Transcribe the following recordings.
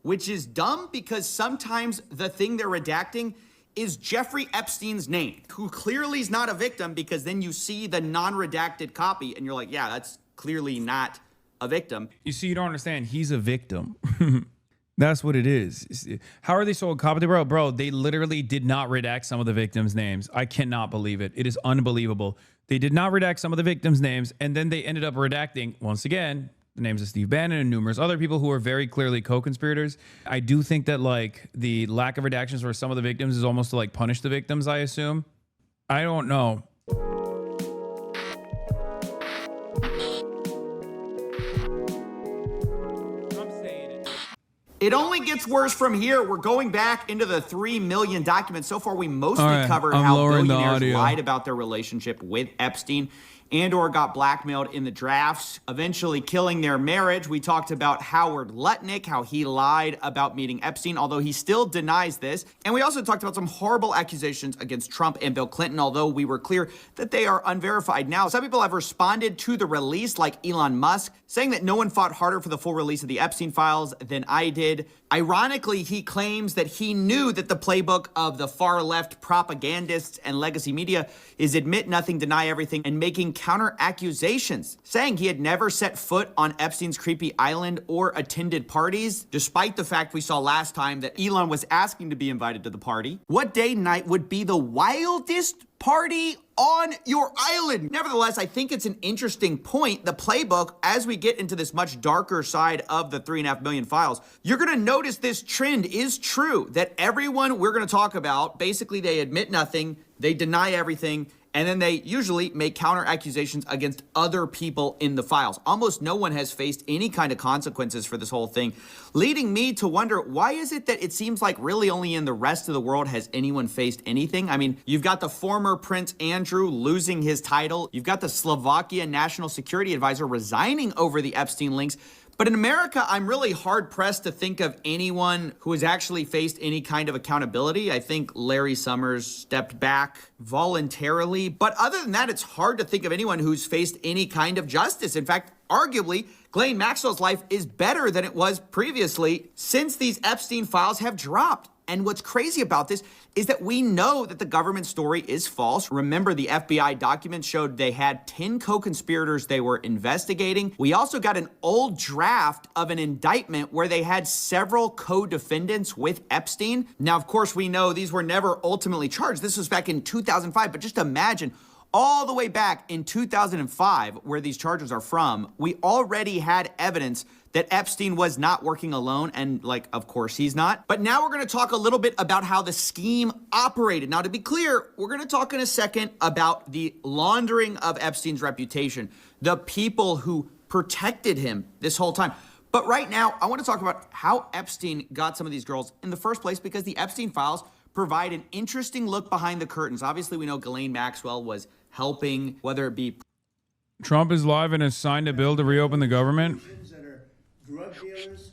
which is dumb because sometimes the thing they're redacting is Jeffrey Epstein's name, who clearly is not a victim, because then you see the non-redacted copy and you're like, yeah, that's clearly not a victim. You see, you don't understand. He's a victim. That's what it is. How are they so incompetent? Bro, they literally did not redact some of the victims' names. I cannot believe it. It is unbelievable. They did not redact some of the victims' names, and then they ended up redacting, once again, the names of Steve Bannon and numerous other people who are very clearly co-conspirators. I do think that like the lack of redactions for some of the victims is almost to like punish the victims, I assume. I don't know. It only gets worse from here. We're going back into the 3 million documents. So far, we mostly covered how billionaires lied about their relationship with Epstein and or got blackmailed in the drafts, eventually killing their marriage. We talked about Howard Lutnick, how he lied about meeting Epstein, although he still denies this. And we also talked about some horrible accusations against Trump and Bill Clinton, although we were clear that they are unverified. Now, some people have responded to the release, like Elon Musk, saying that no one fought harder for the full release of the Epstein files than I did. Ironically, he claims that he knew that the playbook of the far-left propagandists and legacy media is admit nothing, deny everything, and making counter accusations, saying he had never set foot on Epstein's creepy island or attended parties, despite the fact we saw last time that Elon was asking to be invited to the party. What day and night would be the wildest party on your island? Nevertheless, I think it's an interesting point. The playbook, as we get into this much darker side of the 3.5 million files, you're going to notice this trend is true, that everyone we're going to talk about, basically they admit nothing, they deny everything, and then they usually make counter accusations against other people in the files. Almost no one has faced any kind of consequences for this whole thing, leading me to wonder, why is it that it seems like really only in the rest of the world has anyone faced anything? I mean, you've got the former Prince Andrew losing his title. You've got the Slovakia National Security Advisor resigning over the Epstein links. But in America, I'm really hard-pressed to think of anyone who has actually faced any kind of accountability. I think Larry Summers stepped back voluntarily. But other than that, it's hard to think of anyone who's faced any kind of justice. In fact, arguably, Ghislaine Maxwell's life is better than it was previously since these Epstein files have dropped. And what's crazy about this is that we know that the government story is false. Remember, the FBI documents showed they had 10 co-conspirators they were investigating. We also got an old draft of an indictment where they had several co-defendants with Epstein. Now, of course, we know these were never ultimately charged. This was back in 2005, but just imagine all the way back in 2005, where these charges are from, we already had evidence that Epstein was not working alone, and like, of course he's not. But now we're gonna talk a little bit about how the scheme operated. Now, to be clear, we're gonna talk in a second about the laundering of Epstein's reputation, the people who protected him this whole time. But right now, I wanna talk about how Epstein got some of these girls in the first place, because the Epstein files provide an interesting look behind the curtains. Obviously, we know Ghislaine Maxwell was helping, whether it be Trump is live and has signed a bill to reopen the government. Drug dealers.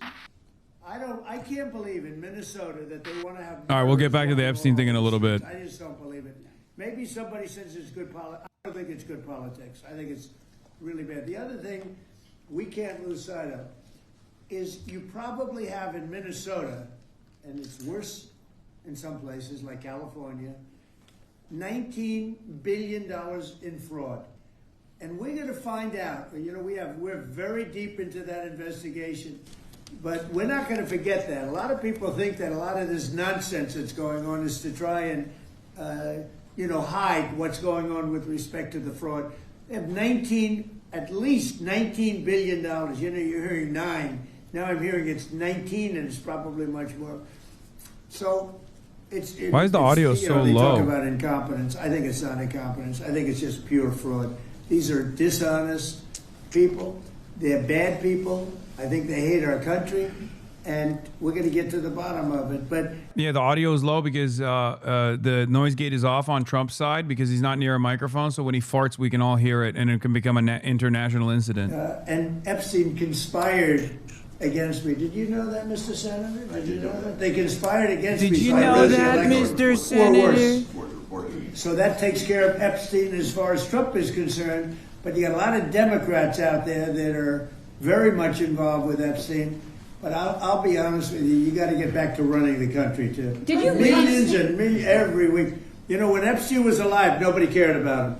I can't believe in Minnesota that they want to have. All right, we'll get back to the Epstein thing in a little bit. I just don't believe it. Maybe somebody says it's good politics. I don't think it's good politics. I think it's really bad. The other thing we can't lose sight of is you probably have in Minnesota, and it's worse in some places like California, $19 billion in fraud. And we're going to find out, you know, we're very deep into that investigation, but we're not going to forget that. A lot of people think that a lot of this nonsense that's going on is to try and, hide what's going on with respect to the fraud. They have at least $19 billion. You know, you're hearing 9. Now I'm hearing it's 19, and it's probably much more. So why is the audio so they low? Talk about incompetence. I think it's not incompetence. I think it's just pure fraud. These are dishonest people. They're bad people. I think they hate our country, and we're going to get to the bottom of it. But yeah, the audio is low because the noise gate is off on Trump's side because he's not near a microphone. So when he farts, we can all hear it, and it can become an international incident. And Epstein conspired against me. Did you know that, Mr. Senator? Did you know that? They conspired against me. Did you know that, Mr. Senator? So that takes care of Epstein as far as Trump is concerned. But you got a lot of Democrats out there that are very much involved with Epstein. But I'll be honest with you. You got to get back to running the country too. Did you millions and millions every week? You know, when Epstein was alive, nobody cared about him.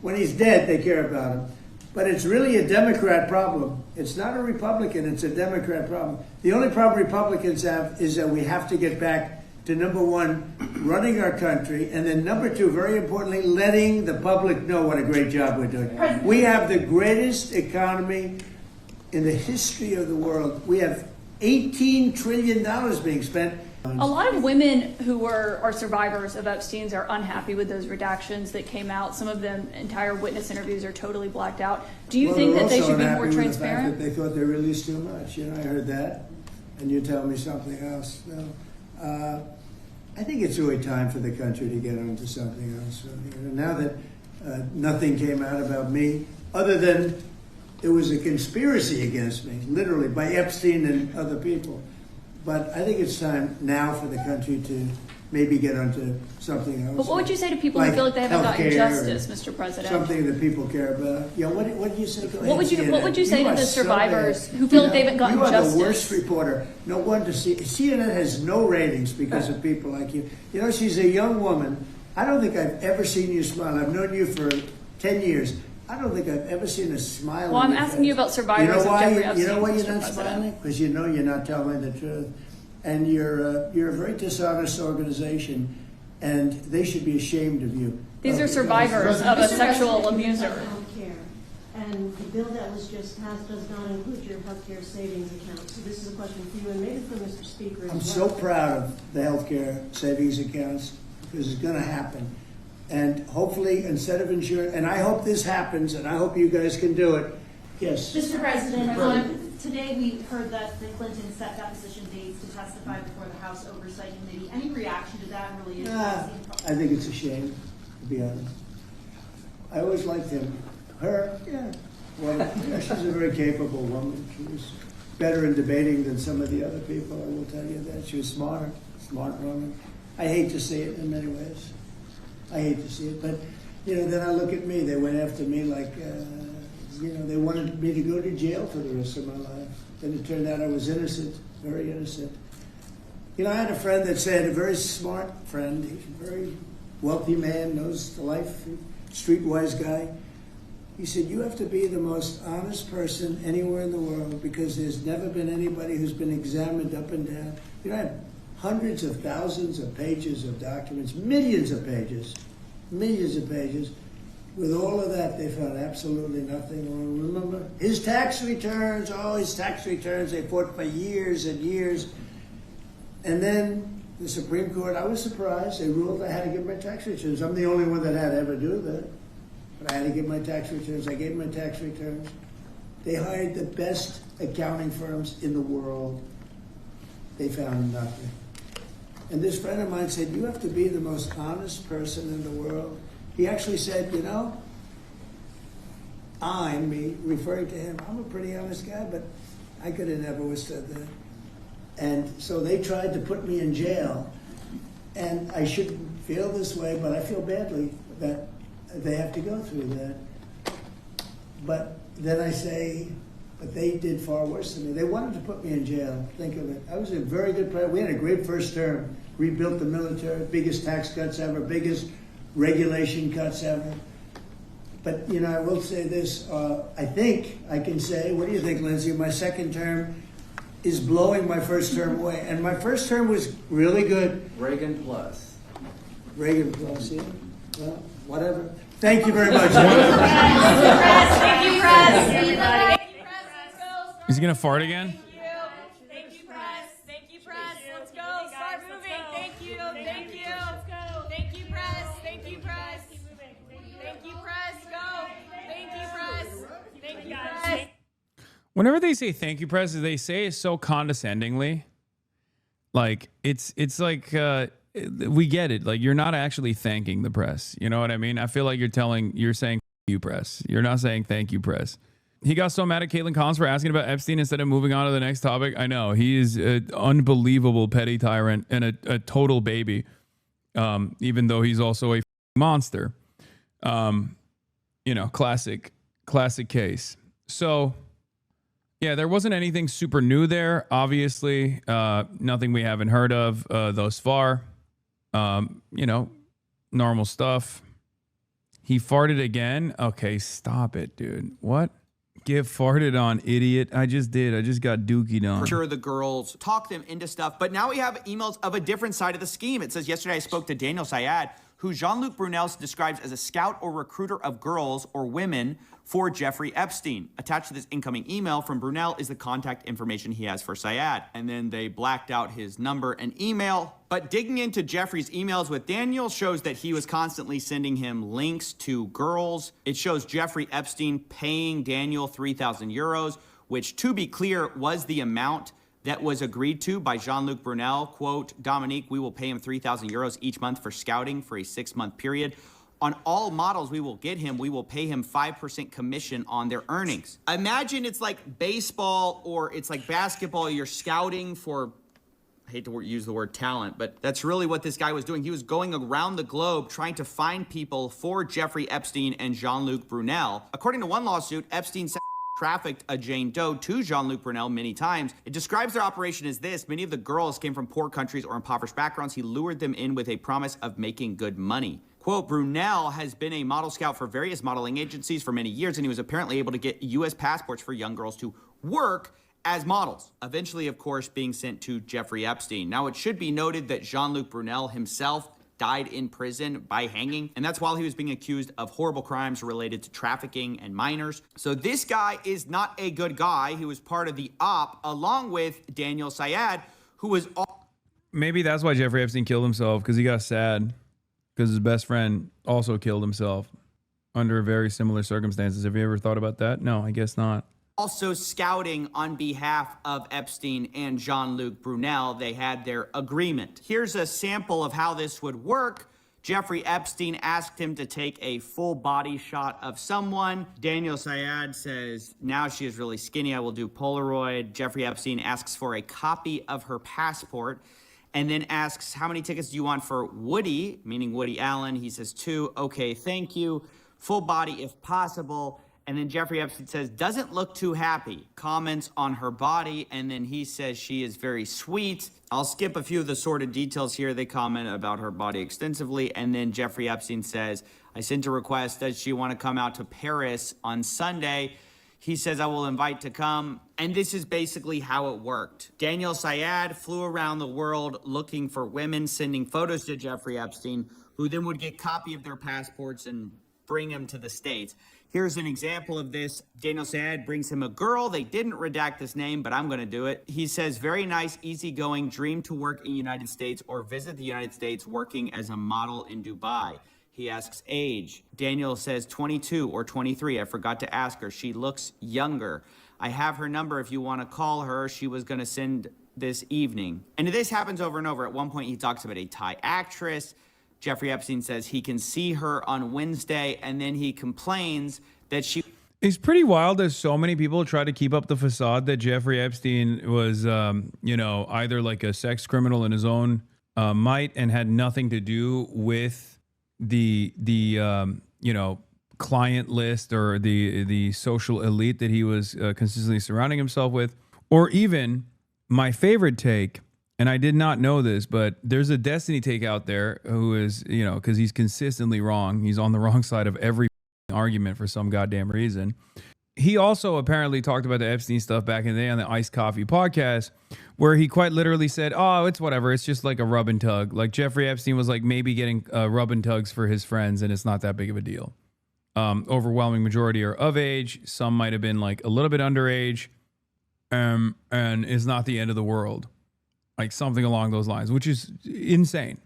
When he's dead, they care about him. But it's really a Democrat problem. It's not a Republican. It's a Democrat problem. The only problem Republicans have is that we have to get back to, number one, running our country, and then number two, very importantly, letting the public know what a great job we're doing. We have the greatest economy in the history of the world. We have $18 trillion being spent. A lot of women who are survivors of Epstein's are unhappy with those redactions that came out. Some of them, entire witness interviews are totally blacked out. Do you think that they should be more transparent? They thought they released too much. You know, I heard that, and you tell me something else. No. I think it's really time for the country to get onto something else. Now that nothing came out about me, other than there was a conspiracy against me, literally, by Epstein and other people. But I think it's time now for the country to maybe get onto something else. But what would you say to people who feel like they haven't gotten justice, Mr. President? Something that people care about. Yeah, what did you say? What would you say to the survivors who feel like they haven't gotten justice? You are the worst reporter. No wonder CNN has no ratings because of people like you. You know, she's a young woman. I don't think I've ever seen you smile. I've known you for 10 years. I don't think I've ever seen a smile. Well, I'm asking you about survivors of Jeffrey Epstein. You know why you're not smiling? Because you know you're not telling the truth. And you're a very dishonest organization, and they should be ashamed of you. These are survivors of a sexual abuser. And the bill that was just passed does not include your healthcare savings account. So this is a question for you and maybe for Mr. Speaker as well. I'm so proud of the healthcare savings accounts because it's going to happen. And hopefully, instead of insurance, and I hope this happens, and I hope you guys can do it. Yes. Mr. President, today we heard that the Clintons set deposition dates to testify before the House Oversight Committee. Any reaction to that really? I think it's a shame, to be honest. I always liked him. Her, yeah. Well, yeah, she's a very capable woman. She was better in debating than some of the other people, I will tell you that. She was smart woman. I hate to see it in many ways. I hate to see it, but, you know, then I look at me. They went after me like, you know, they wanted me to go to jail for the rest of my life. Then it turned out I was innocent, very innocent. You know, I had a friend that said, a very smart friend, he's a very wealthy man, knows the life, streetwise guy. He said, you have to be the most honest person anywhere in the world because there's never been anybody who's been examined up and down. You know, I have hundreds of thousands of pages of documents, millions of pages. With all of that, they found absolutely nothing wrong. Remember, his tax returns, they fought for years and years. And then the Supreme Court, I was surprised, they ruled I had to give my tax returns. I'm the only one that had to ever do that. But I had to give my tax returns. I gave my tax returns. They hired the best accounting firms in the world. They found nothing. And this friend of mine said, you have to be the most honest person in the world. He actually said, you know, me referring to him, I'm a pretty honest guy, but I could have never withstood that. And so they tried to put me in jail. And I shouldn't feel this way, but I feel badly that they have to go through that. But then I say, but they did far worse than me. They wanted to put me in jail. Think of it. I was a very good president. We had a great first term. Rebuilt the military, biggest tax cuts ever, biggest regulation cuts ever. But, you know, I will say this. I think I can say, what do you think, Lindsay? My second term is blowing my first term away. And my first term was really good. Reagan plus. Reagan plus, yeah. Well, whatever. Thank you very much. Thank you, Press. Is he going to fart again? Thank you, Press. Thank you, Press. Let's go. Start moving. Thank you. Thank you. Thank you, Press. Thank you, Press. Thank you, Press. Go. Thank you, Press. Thank you, Press. Whenever they say thank you, Press, they say it so condescendingly. Like, it's like, we get it. Like, you're not actually thanking the press. You know what I mean? I feel like you're saying you, Press. You're not saying thank you, Press. He got so mad at Caitlin Collins for asking about Epstein instead of moving on to the next topic. I know. He is an unbelievable petty tyrant and a total baby, even though he's also a monster. You know, classic case. So, Yeah, there wasn't anything super new there. Obviously, nothing we haven't heard of thus far. You know, normal stuff. He farted again. Okay, stop it, dude. What? Get farted on, idiot. I just did. I just got dookied on. For sure, the girls talk them into stuff. But now we have emails of a different side of the scheme. It says, yesterday I spoke to Daniel Syed, who Jean-Luc Brunel describes as a scout or recruiter of girls or women for Jeffrey Epstein. Attached to this incoming email from Brunel is the contact information he has for Syed. And then they blacked out his number and email. But digging into Jeffrey's emails with Daniel shows that he was constantly sending him links to girls. It shows Jeffrey Epstein paying Daniel 3,000 euros, which, to be clear, was the amount that was agreed to by Jean-Luc Brunel. Quote, Dominique, we will pay him 3,000 euros each month for scouting for a 6-month period. On all models we will get him, we will pay him 5% commission on their earnings. Imagine it's like baseball or it's like basketball. You're scouting for, I hate to use the word talent, but that's really what this guy was doing. He was going around the globe trying to find people for Jeffrey Epstein and Jean-Luc Brunel. According to one lawsuit, Epstein trafficked a Jane Doe to Jean-Luc Brunel many times. It describes their operation as this. Many of the girls came from poor countries or impoverished backgrounds. He lured them in with a promise of making good money. Quote, Brunel has been a model scout for various modeling agencies for many years, and he was apparently able to get U.S. passports for young girls to work as models, eventually, of course, being sent to Jeffrey Epstein. Now, it should be noted that Jean-Luc Brunel himself died in prison by hanging, and that's while he was being accused of horrible crimes related to trafficking and minors. So this guy is not a good guy. He was part of the op along with Daniel Syed, who was... Maybe that's why Jeffrey Epstein killed himself, because he got sad. Because his best friend also killed himself under very similar circumstances. Have you ever thought about that? No, I guess not. Also scouting on behalf of Epstein and Jean-Luc Brunel. They had their agreement. Here's a sample of how this would work. Jeffrey Epstein asked him to take a full body shot of someone. Daniel Syed says, now she is really skinny, I will do Polaroid. Jeffrey Epstein asks for a copy of her passport, and then asks, how many tickets do you want for Woody, meaning Woody Allen? He says 2. Okay, thank you. Full body if possible. And then Jeffrey Epstein says, doesn't look too happy. Comments on her body, and then he says she is very sweet. I'll skip a few of the sordid details here. They comment about her body extensively. And then Jeffrey Epstein says, I sent a request. Does she want to come out to Paris on Sunday? He says, I will invite to come. And this is basically how it worked. Daniel Syed flew around the world looking for women, sending photos to Jeffrey Epstein, who then would get a copy of their passports and bring them to the States. Here's an example of this. Daniel Syed brings him a girl. They didn't redact this name, but I'm going to do it. He says, very nice, easygoing, dream to work in the United States or visit the United States working as a model in Dubai. He asks age. Daniel says 22 or 23. I forgot to ask her. She looks younger. I have her number if you want to call her. She was going to send this evening. And this happens over and over. At one point, he talks about a Thai actress. Jeffrey Epstein says he can see her on Wednesday, and then he complains that she... It's pretty wild that so many people try to keep up the facade that Jeffrey Epstein was, you know, either like a sex criminal in his own might and had nothing to do with the you know, client list or the social elite that he was consistently surrounding himself with. Or even my favorite take, and I did not know this, but there's a Destiny take out there who is, you know, because he's consistently wrong. He's on the wrong side of every argument for some goddamn reason. He also apparently talked about the Epstein stuff back in the day on the Iced Coffee podcast, where he quite literally said, oh, it's whatever. It's just like a rub and tug. Like Jeffrey Epstein was like maybe getting rub and tugs for his friends, and it's not that big of a deal. Overwhelming majority are of age. Some might have been like a little bit underage, and is not the end of the world. Like something along those lines, which is insane.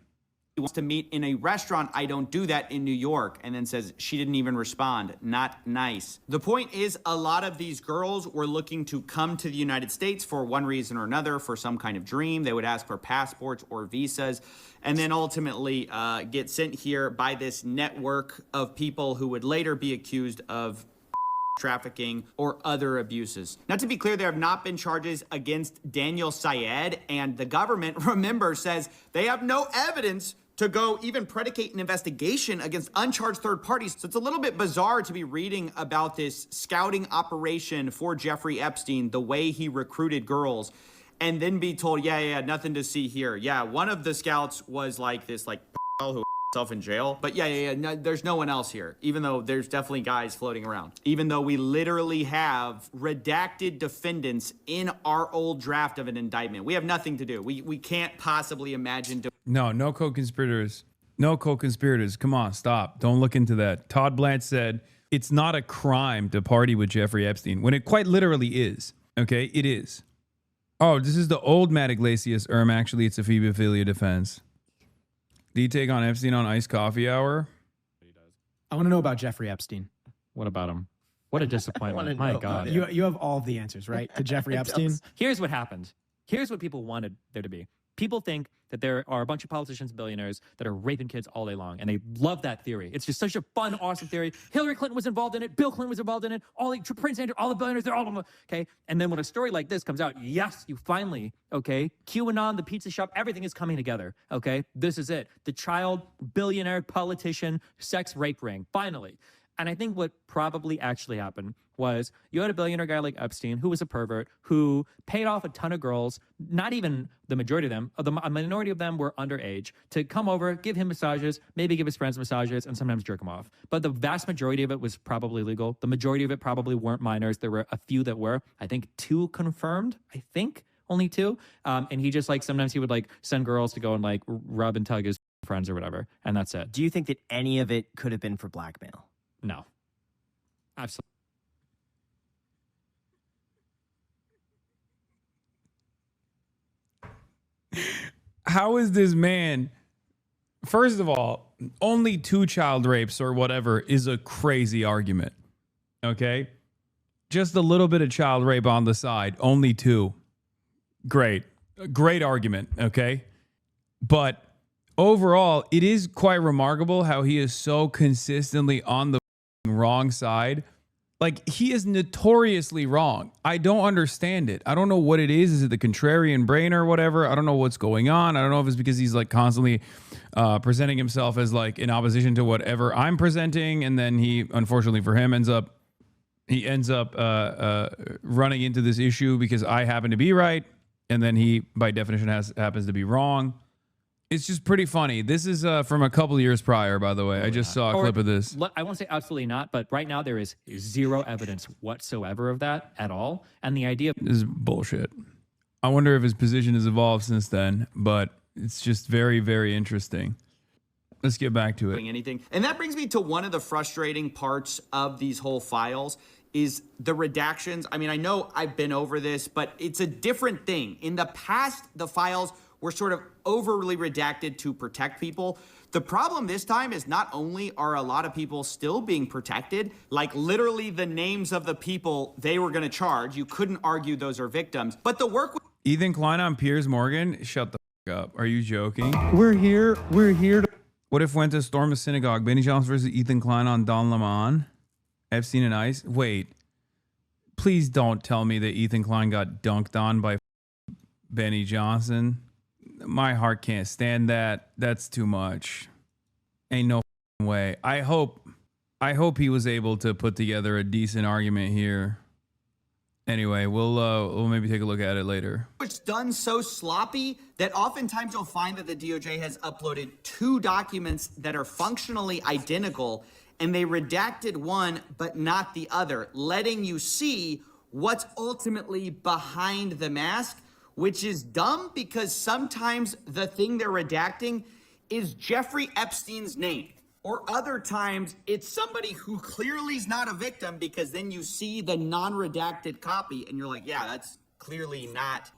He wants to meet in a restaurant. I don't do that in New York. And then says she didn't even respond. Not nice. The point is, a lot of these girls were looking to come to the United States for one reason or another, for some kind of dream. They would ask for passports or visas, and then ultimately get sent here by this network of people who would later be accused of trafficking or other abuses. Now, to be clear, there have not been charges against Daniel Syed, and the government, remember, says they have no evidence to go even predicate an investigation against uncharged third parties. So it's a little bit bizarre to be reading about this scouting operation for Jeffrey Epstein, the way he recruited girls, and then be told, yeah, nothing to see here. Yeah, one of the scouts was like this, like, who himself in jail. But no, there's no one else here, even though there's definitely guys floating around. Even though we literally have redacted defendants in our old draft of an indictment. We have nothing to do. We can't possibly imagine. No co-conspirators. No co-conspirators. Come on, stop. Don't look into that. Todd Blanche said it's not a crime to party with Jeffrey Epstein, when it quite literally is. Okay, it is. Oh, this is the old Matt Iglesias. Actually, it's a Phoebophilia defense. Do you take on Epstein on iced coffee hour? I want to know about Jeffrey Epstein. What about him? What a disappointment. My God. You have all the answers, right? To Jeffrey Epstein? Here's what happened. Here's what people wanted there to be. People think that there are a bunch of politicians, billionaires that are raping kids all day long, and they love that theory. It's just such a fun, awesome theory. Hillary Clinton was involved in it. Bill Clinton was involved in it. Prince Andrew, all the billionaires, they're all okay. And then when a story like this comes out, yes, you finally, okay, QAnon, the pizza shop, everything is coming together. Okay, this is it. The child billionaire politician sex rape ring, finally. And I think what probably actually happened was you had a billionaire guy like Epstein, who was a pervert, who paid off a ton of girls, not even the majority of them, a minority of them were underage, to come over, give him massages, maybe give his friends massages, and sometimes jerk him off. But the vast majority of it was probably legal. The majority of it probably weren't minors. There were a few that were. I think 2 confirmed, only 2. And he just, like, sometimes he would, like, send girls to go and, like, rub and tug his friends or whatever, and that's it. Do you think that any of it could have been for blackmail? No. Absolutely. How is this man? First of all, only 2 child rapes or whatever is a crazy argument. Okay? Just a little bit of child rape on the side, only 2. Great. Great argument, okay? But overall, it is quite remarkable how he is so consistently on the wrong side. Like, he is notoriously wrong. I don't understand it. I don't know what it is. Is it the contrarian brain or whatever? I don't know what's going on. I don't know if it's because he's like constantly presenting himself as like in opposition to whatever I'm presenting, and then he, unfortunately for him, ends up running into this issue because I happen to be right, and then he, by definition, happens to be wrong. It's just pretty funny. This is from a couple years prior, by the way. I just saw a clip of this. I won't say absolutely not, but right now there is 0 evidence whatsoever of that at all. And the idea is bullshit. I wonder if his position has evolved since then, but it's just very, very interesting. Let's get back to it. Anything. And that brings me to one of the frustrating parts of these whole files is the redactions. I mean, I know I've been over this, but it's a different thing. In the past, the files were sort of overly redacted to protect people. The problem this time is not only are a lot of people still being protected, like literally the names of the people they were going to charge, you couldn't argue those are victims, but the work with Ethan Klein on Piers Morgan, shut the fuck up. Are you joking? We're here to... What if went to storm a synagogue? Benny Johnson versus Ethan Klein on Don Lemon? Epstein and Ice? Wait, please don't tell me that Ethan Klein got dunked on by Benny Johnson. My heart can't stand that. That's too much. Ain't no way. I hope he was able to put together a decent argument here. Anyway, we'll maybe take a look at it later. It's done so sloppy that oftentimes you'll find that the DOJ has uploaded 2 documents that are functionally identical, and they redacted one but not the other, letting you see what's ultimately behind the mask, which is dumb because sometimes the thing they're redacting is Jeffrey Epstein's name. Or other times it's somebody who clearly is not a victim, because then you see the non-redacted copy and you're like, yeah, that's clearly not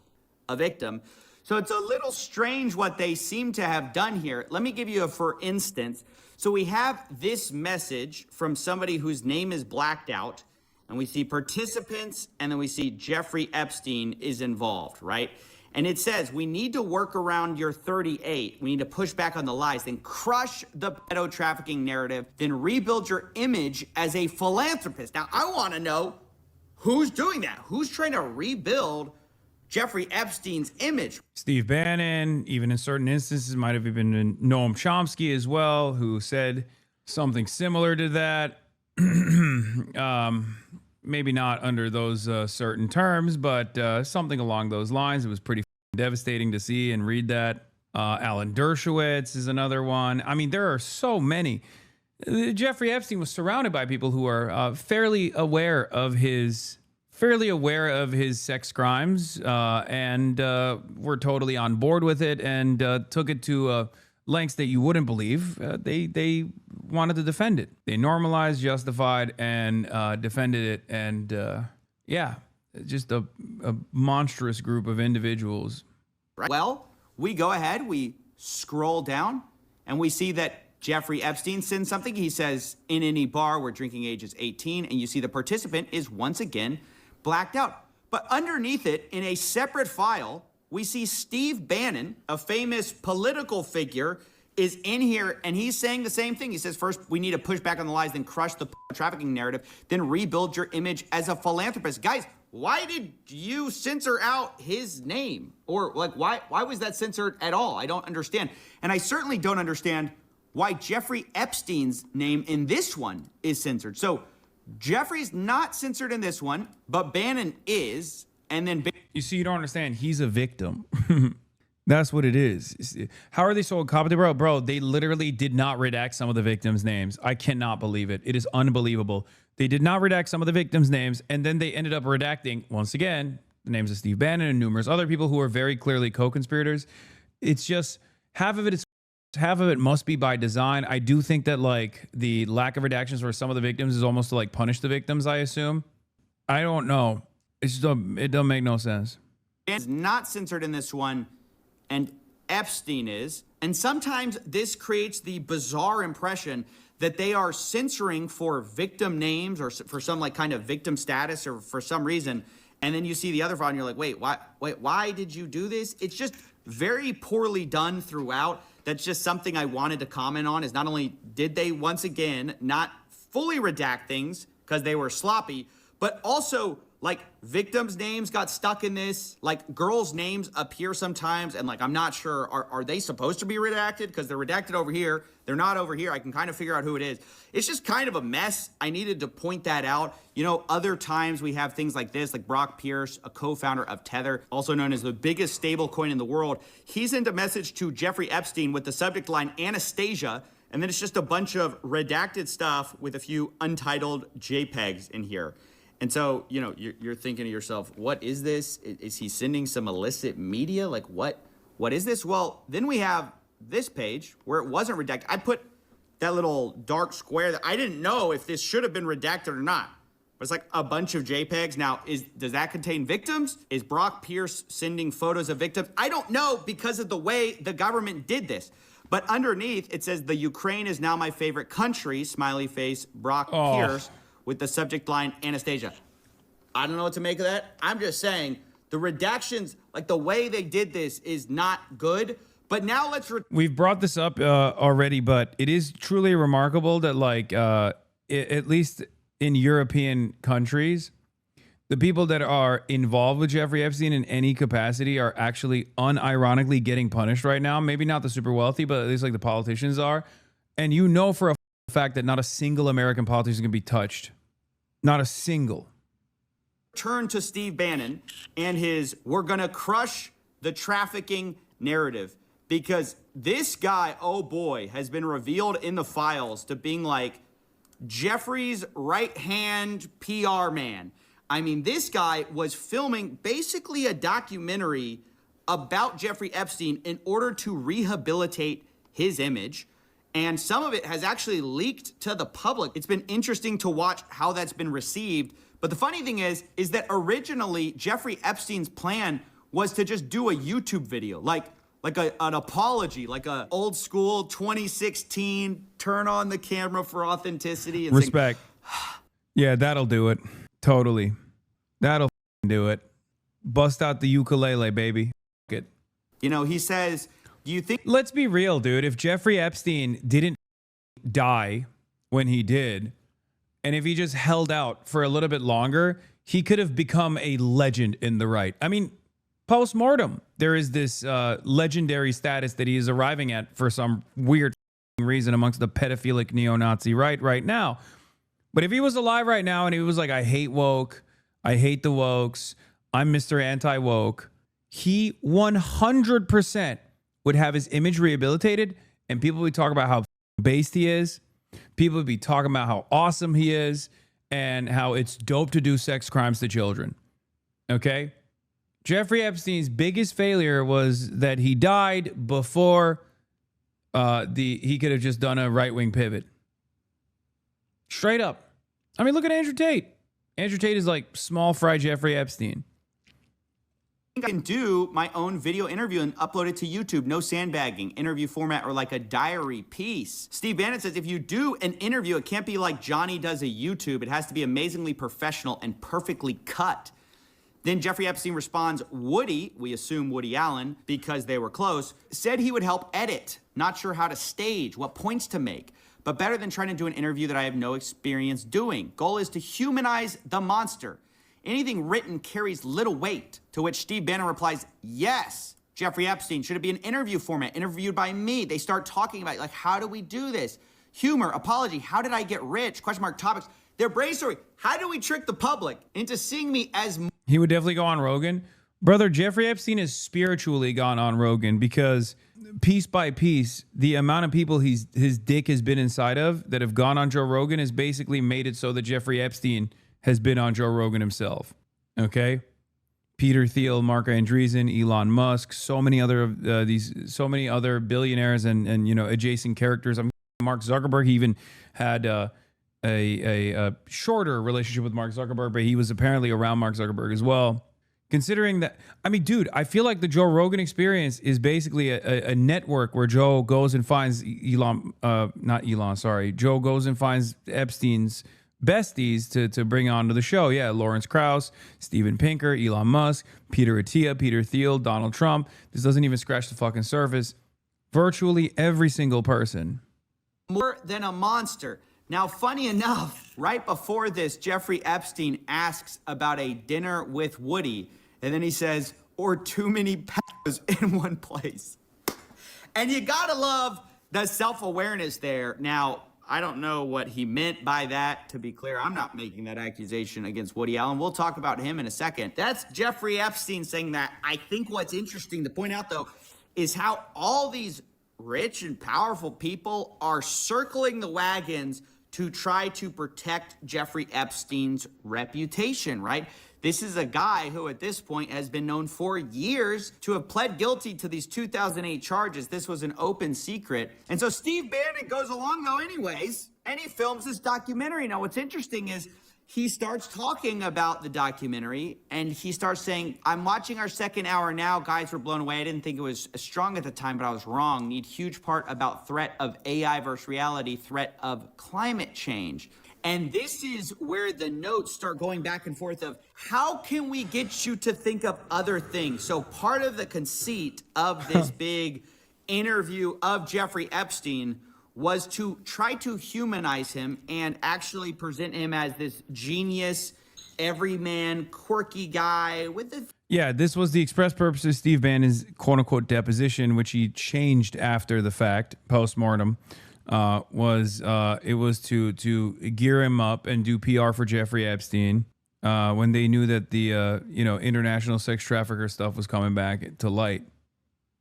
a victim. So it's a little strange what they seem to have done here. Let me give you a for instance. So we have this message from somebody whose name is blacked out, and we see participants, and then we see Jeffrey Epstein is involved, right? And it says, we need to work around your 38. We need to push back on the lies, then crush the pedo trafficking narrative, then rebuild your image as a philanthropist. Now, I want to know who's doing that. Who's trying to rebuild Jeffrey Epstein's image. Steve Bannon, even in certain instances, might have even been Noam Chomsky as well, who said something similar to that. Maybe not under those certain terms, but something along those lines. It was pretty devastating to see and read that. Alan Dershowitz is another one. I mean, there are so many. Jeffrey Epstein was surrounded by people who are fairly aware of his sex crimes and were totally on board with it and took it to lengths that you wouldn't believe. They wanted to defend it. They normalized, justified, and defended it. And yeah, just a monstrous group of individuals. Well, we go ahead, we scroll down, and we see that Jeffrey Epstein sends something. He says, in any bar where drinking age is 18, and you see the participant is once again blacked out. But underneath it, in a separate file, we see Steve Bannon, a famous political figure, is in here, and he's saying the same thing. He says, first, we need to push back on the lies, then crush the trafficking narrative, then rebuild your image as a philanthropist. Guys, why did you censor out his name? Or like, why was that censored at all? I don't understand. And I certainly don't understand why Jeffrey Epstein's name in this one is censored. So Jeffrey's not censored in this one, but Bannon is. And then you see, you don't understand. He's a victim. That's what it is. How are they so incompetent, bro? They literally did not redact some of the victims' names. I cannot believe it. It is unbelievable. They did not redact some of the victims' names, and then they ended up redacting, once again, the names of Steve Bannon and numerous other people who are very clearly co-conspirators. It's just half of it must be by design. I do think that like the lack of redactions for some of the victims is almost to like punish the victims, I assume. I don't know. It don't make no sense. It's not censored in this one, and Epstein is. And sometimes this creates the bizarre impression that they are censoring for victim names or for some like kind of victim status or for some reason. And then you see the other file and you're like, wait, why did you do this? It's just very poorly done throughout. That's just something I wanted to comment on, is not only did they once again not fully redact things because they were sloppy, but also like victims' names got stuck in this. Like girls' names appear sometimes, and like I'm not sure, are they supposed to be redacted? Because they're redacted over here, they're not over here. I can kind of figure out who it is. It's just kind of a mess. I needed to point that out. You know, other times we have things like this, like Brock Pierce, a co-founder of Tether, also known as the biggest stable coin in the world. He sent a message to Jeffrey Epstein with the subject line Anastasia, and then it's just a bunch of redacted stuff with a few untitled JPEGs in here. And so, you know, you're thinking to yourself, what is this? Is he sending some illicit media? Like, what is this? Well, then we have this page where it wasn't redacted. I put that little dark square that I didn't know if this should have been redacted or not. But it's like a bunch of JPEGs. Now, does that contain victims? Is Brock Pierce sending photos of victims? I don't know because of the way the government did this. But underneath, it says, the Ukraine is now my favorite country, smiley face, Brock Pierce, with the subject line Anastasia. I don't know what to make of that. I'm just saying the redactions, like the way they did this is not good. But now let's... We've brought this up already, but it is truly remarkable that like, at least in European countries, the people that are involved with Jeffrey Epstein in any capacity are actually unironically getting punished right now. Maybe not the super wealthy, but at least like the politicians are. And you know for a fact that not a single American politician can be touched. Not a single. Turn to Steve Bannon and his we're gonna crush the trafficking narrative, because this guy, oh boy, has been revealed in the files to being like Jeffrey's right-hand PR man. I mean, this guy was filming basically a documentary about Jeffrey Epstein in order to rehabilitate his image. And some of it has actually leaked to the public. It's been interesting to watch how that's been received. But the funny thing is that originally Jeffrey Epstein's plan was to just do a YouTube video, like an apology, like a old school 2016, turn on the camera for authenticity. And respect. Yeah, that'll do it. Totally. That'll do it. Bust out the ukulele, baby. It. You know, he says, do you think... Let's be real, dude. If Jeffrey Epstein didn't die when he did, and if he just held out for a little bit longer, he could have become a legend in the right. I mean, post-mortem, there is this legendary status that he is arriving at for some weird reason amongst the pedophilic neo-Nazi right now. But if he was alive right now and he was like, I hate woke, I hate the wokes, I'm Mr. Anti-woke, he 100% would have his image rehabilitated, and people would talk about how based he is. People would be talking about how awesome he is and how it's dope to do sex crimes to children. Okay? Jeffrey Epstein's biggest failure was that he died before he could have just done a right-wing pivot. Straight up. I mean, look at Andrew Tate. Andrew Tate is like small fry Jeffrey Epstein. I can do my own video interview and upload it to YouTube. No sandbagging, interview format, or like a diary piece. Steve Bannon says if you do an interview, it can't be like Johnny does a YouTube. It has to be amazingly professional and perfectly cut. Then Jeffrey Epstein responds, Woody, we assume Woody Allen, because they were close, said he would help edit. Not sure how to stage, what points to make, but better than trying to do an interview that I have no experience doing. Goal is to humanize the monster. Anything written carries little weight, to which Steve Bannon replies, yes, Jeffrey Epstein, should it be an interview format, interviewed by me? They start talking about, like, how do we do this? Humor, apology, how did I get rich? Question mark, topics. They're brainstorming. How do we trick the public into seeing me as... He would definitely go on Rogan. Brother, Jeffrey Epstein has spiritually gone on Rogan because piece by piece, the amount of people his dick has been inside of that have gone on Joe Rogan has basically made it so that Jeffrey Epstein has been on Joe Rogan himself. Okay? Peter Thiel, Mark Andreessen, Elon Musk, so many other billionaires and adjacent characters. I mean, Mark Zuckerberg, he even had a shorter relationship with Mark Zuckerberg, but he was apparently around Mark Zuckerberg as well. Considering that, I mean, dude, I feel like the Joe Rogan experience is basically a network where Joe goes and finds Joe goes and finds Epstein's besties to bring onto the show. Yeah, Lawrence Krauss, Steven Pinker, Elon Musk, Peter Attia, Peter Thiel, Donald Trump. This doesn't even scratch the fucking surface. Virtually every single person. More than a monster. Now, funny enough, right before this, Jeffrey Epstein asks about a dinner with Woody, and then he says, or too many pedos in one place. And you gotta love the self-awareness there. Now, I don't know what he meant by that. To be clear, I'm not making that accusation against Woody Allen. We'll talk about him in a second. That's Jeffrey Epstein saying that. I think what's interesting to point out, though, is how all these rich and powerful people are circling the wagons to try to protect Jeffrey Epstein's reputation, right? This is a guy who at this point has been known for years to have pled guilty to these 2008 charges. This was an open secret. And so Steve Bannon goes along though anyways, and he films this documentary. Now what's interesting is he starts talking about the documentary and he starts saying, I'm watching our second hour now. Guys were blown away. I didn't think it was as strong at the time, but I was wrong. Need huge part about threat of AI versus reality, threat of climate change. And this is where the notes start going back and forth of how can we get you to think of other things? So part of the conceit of this big interview of Jeffrey Epstein was to try to humanize him and actually present him as this genius, everyman, quirky guy with the... Yeah, this was the express purpose of Steve Bannon's quote-unquote deposition, which he changed after the fact, post-mortem. It was to gear him up and do PR for Jeffrey Epstein when they knew that the international sex trafficker stuff was coming back to light.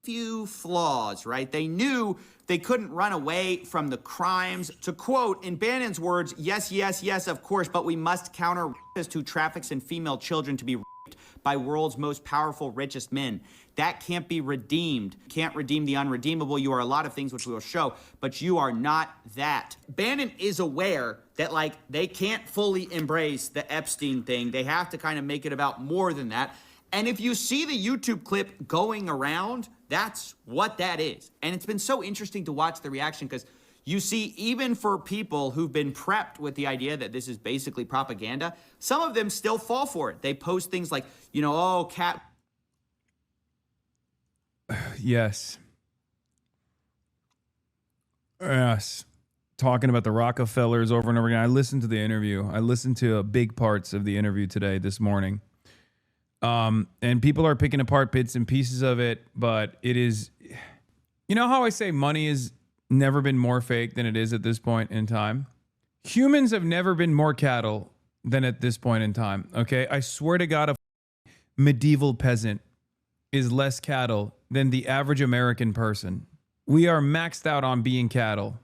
Few flaws, right? They knew they couldn't run away from the crimes. To quote, in Bannon's words, yes, yes, yes, of course, but we must counter rapists who traffics in female children to be raped by world's most powerful, richest men. That can't be redeemed. Can't redeem the unredeemable. You are a lot of things which we will show, but you are not that. Bannon is aware that they can't fully embrace the Epstein thing. They have to kind of make it about more than that. And if you see the YouTube clip going around, that's what that is. And it's been so interesting to watch the reaction because you see, even for people who've been prepped with the idea that this is basically propaganda, some of them still fall for it. They post things like, oh, cat. Yes. Yes. Talking about the Rockefellers over and over again. I listened to the interview. I listened to big parts of the interview today, this morning. And people are picking apart bits and pieces of it, but it is, you know how I say money has never been more fake than it is at this point in time? Humans have never been more cattle than at this point in time. Okay. I swear to God, a medieval peasant is less cattle than the average American person. We are maxed out on being cattle.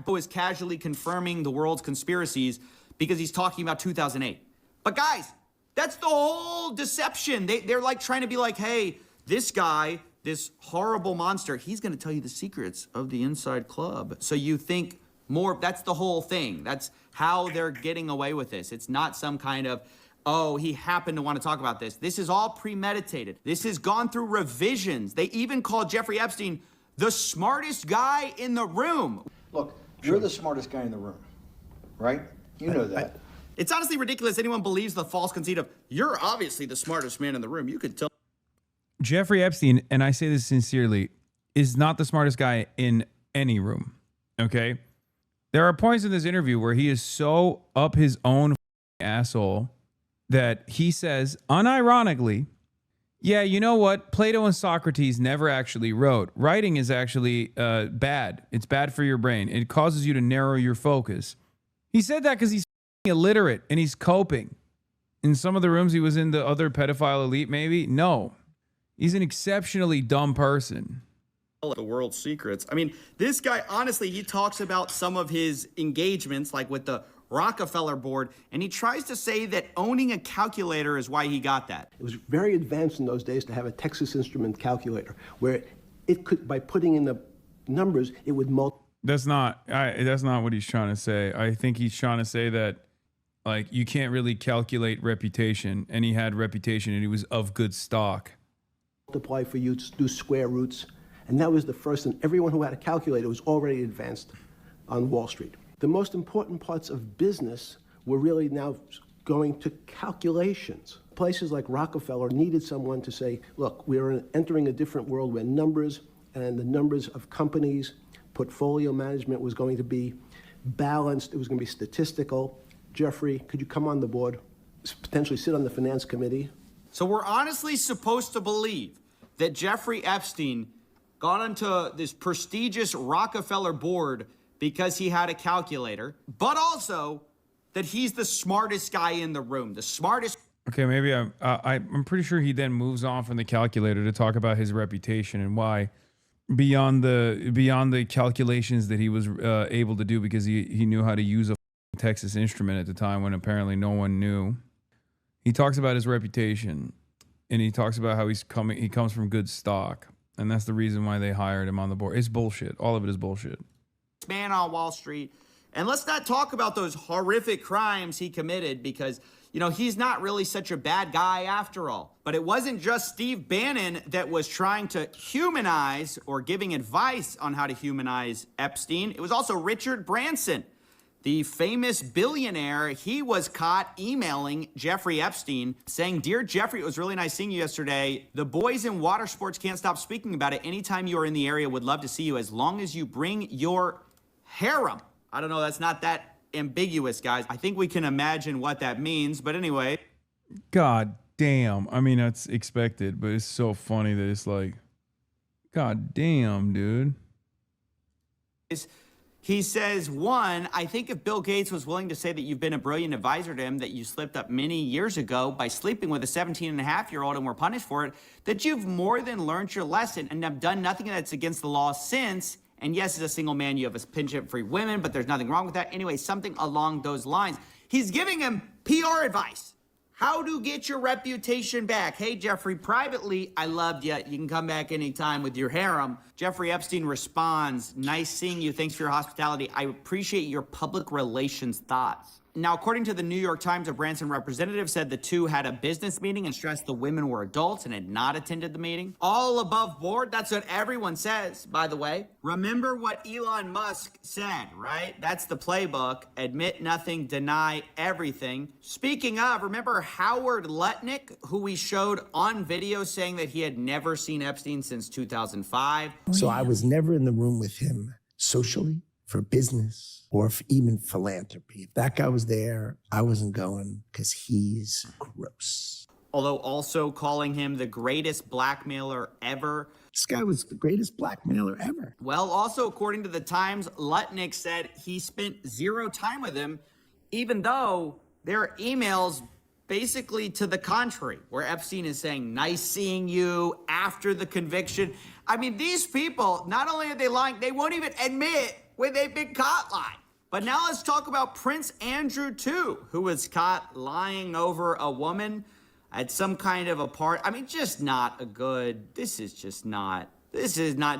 Who is casually confirming the world's conspiracies because he's talking about 2008. But guys, that's the whole deception. They're like trying to be like, hey, this guy, this horrible monster, he's going to tell you the secrets of the inside club. So you think more, that's the whole thing. That's how they're getting away with this. It's not some kind of, oh, he happened to want to talk about this. This is all premeditated. This has gone through revisions. They even called Jeffrey Epstein the smartest guy in the room. Look, you're the smartest guy in the room, right? You know that. It's honestly ridiculous anyone believes the false conceit of, you're obviously the smartest man in the room. You could tell. Jeffrey Epstein, and I say this sincerely, is not the smartest guy in any room, okay? There are points in this interview where he is so up his own asshole that he says, unironically, yeah, you know what? Plato and Socrates never actually wrote. Writing is actually bad. It's bad for your brain. It causes you to narrow your focus. He said that because he's illiterate and he's coping. In some of the rooms he was in, the other pedophile elite, maybe? No. He's an exceptionally dumb person. The world's secrets. I mean, this guy, honestly, he talks about some of his engagements, like with the Rockefeller board, and he tries to say that owning a calculator is why he got that. It was very advanced in those days to have a Texas Instrument calculator where it could, by putting in the numbers, it would multiply. That's not what he's trying to say. I think he's trying to say that, like, you can't really calculate reputation, and he had reputation and he was of good stock. Multiply for you to do square roots. And that was the first, and everyone who had a calculator was already advanced on Wall Street. The most important parts of business were really now going to calculations. Places like Rockefeller needed someone to say, look, we're entering a different world where numbers and the numbers of companies, portfolio management was going to be balanced. It was going to be statistical. Jeffrey, could you come on the board, potentially sit on the finance committee? So we're honestly supposed to believe that Jeffrey Epstein got onto this prestigious Rockefeller board because he had a calculator, but also that he's the smartest guy in the room, the smartest. Okay, maybe I'm pretty sure he then moves on from the calculator to talk about his reputation and why beyond the calculations that he was able to do because he knew how to use a Texas Instrument at the time when apparently no one knew. He talks about his reputation and he talks about how he comes from good stock. And that's the reason why they hired him on the board. It's bullshit. All of it is bullshit. Man on Wall Street. And let's not talk about those horrific crimes he committed because, you know, he's not really such a bad guy after all. But it wasn't just Steve Bannon that was trying to humanize or giving advice on how to humanize Epstein. It was also Richard Branson, the famous billionaire. He was caught emailing Jeffrey Epstein saying, "Dear Jeffrey, it was really nice seeing you yesterday. The boys in water sports can't stop speaking about it. Anytime you are in the area, would love to see you as long as you bring your harem." I don't know. That's not that ambiguous, guys. I think we can imagine what that means. But anyway. God damn. I mean, that's expected, but it's so funny that it's like, God damn, dude. He says, one, I think if Bill Gates was willing to say that you've been a brilliant advisor to him, that you slipped up many years ago by sleeping with a 17-and-a-half-year-old and were punished for it, that you've more than learned your lesson and have done nothing that's against the law since. And yes, as a single man, you have a penchant for women, but there's nothing wrong with that. Anyway, something along those lines. He's giving him PR advice. How to get your reputation back. Hey, Jeffrey, privately, I loved you. You can come back anytime with your harem. Jeffrey Epstein responds, nice seeing you. Thanks for your hospitality. I appreciate your public relations thoughts. Now, according to the New York Times, a Branson representative said the two had a business meeting and stressed the women were adults and had not attended the meeting. All above board. That's what everyone says, by the way. Remember what Elon Musk said, right? That's the playbook. Admit nothing, deny everything. Speaking of, remember Howard Lutnick, who we showed on video saying that he had never seen Epstein since 2005? So I was never in the room with him socially, for business, or for even philanthropy. If that guy was there, I wasn't going because he's gross. although also calling him the greatest blackmailer ever. This guy was the greatest blackmailer ever. Well, also, according to the Times, Lutnick said he spent 0 time with him, even though there are emails basically to the contrary, where Epstein is saying, nice seeing you after the conviction. I mean, these people, not only are they lying, they won't even admit when they've been caught lying. But now let's talk about Prince Andrew, too, who was caught lying over a woman at some kind of a party. I mean, just not a good, this is not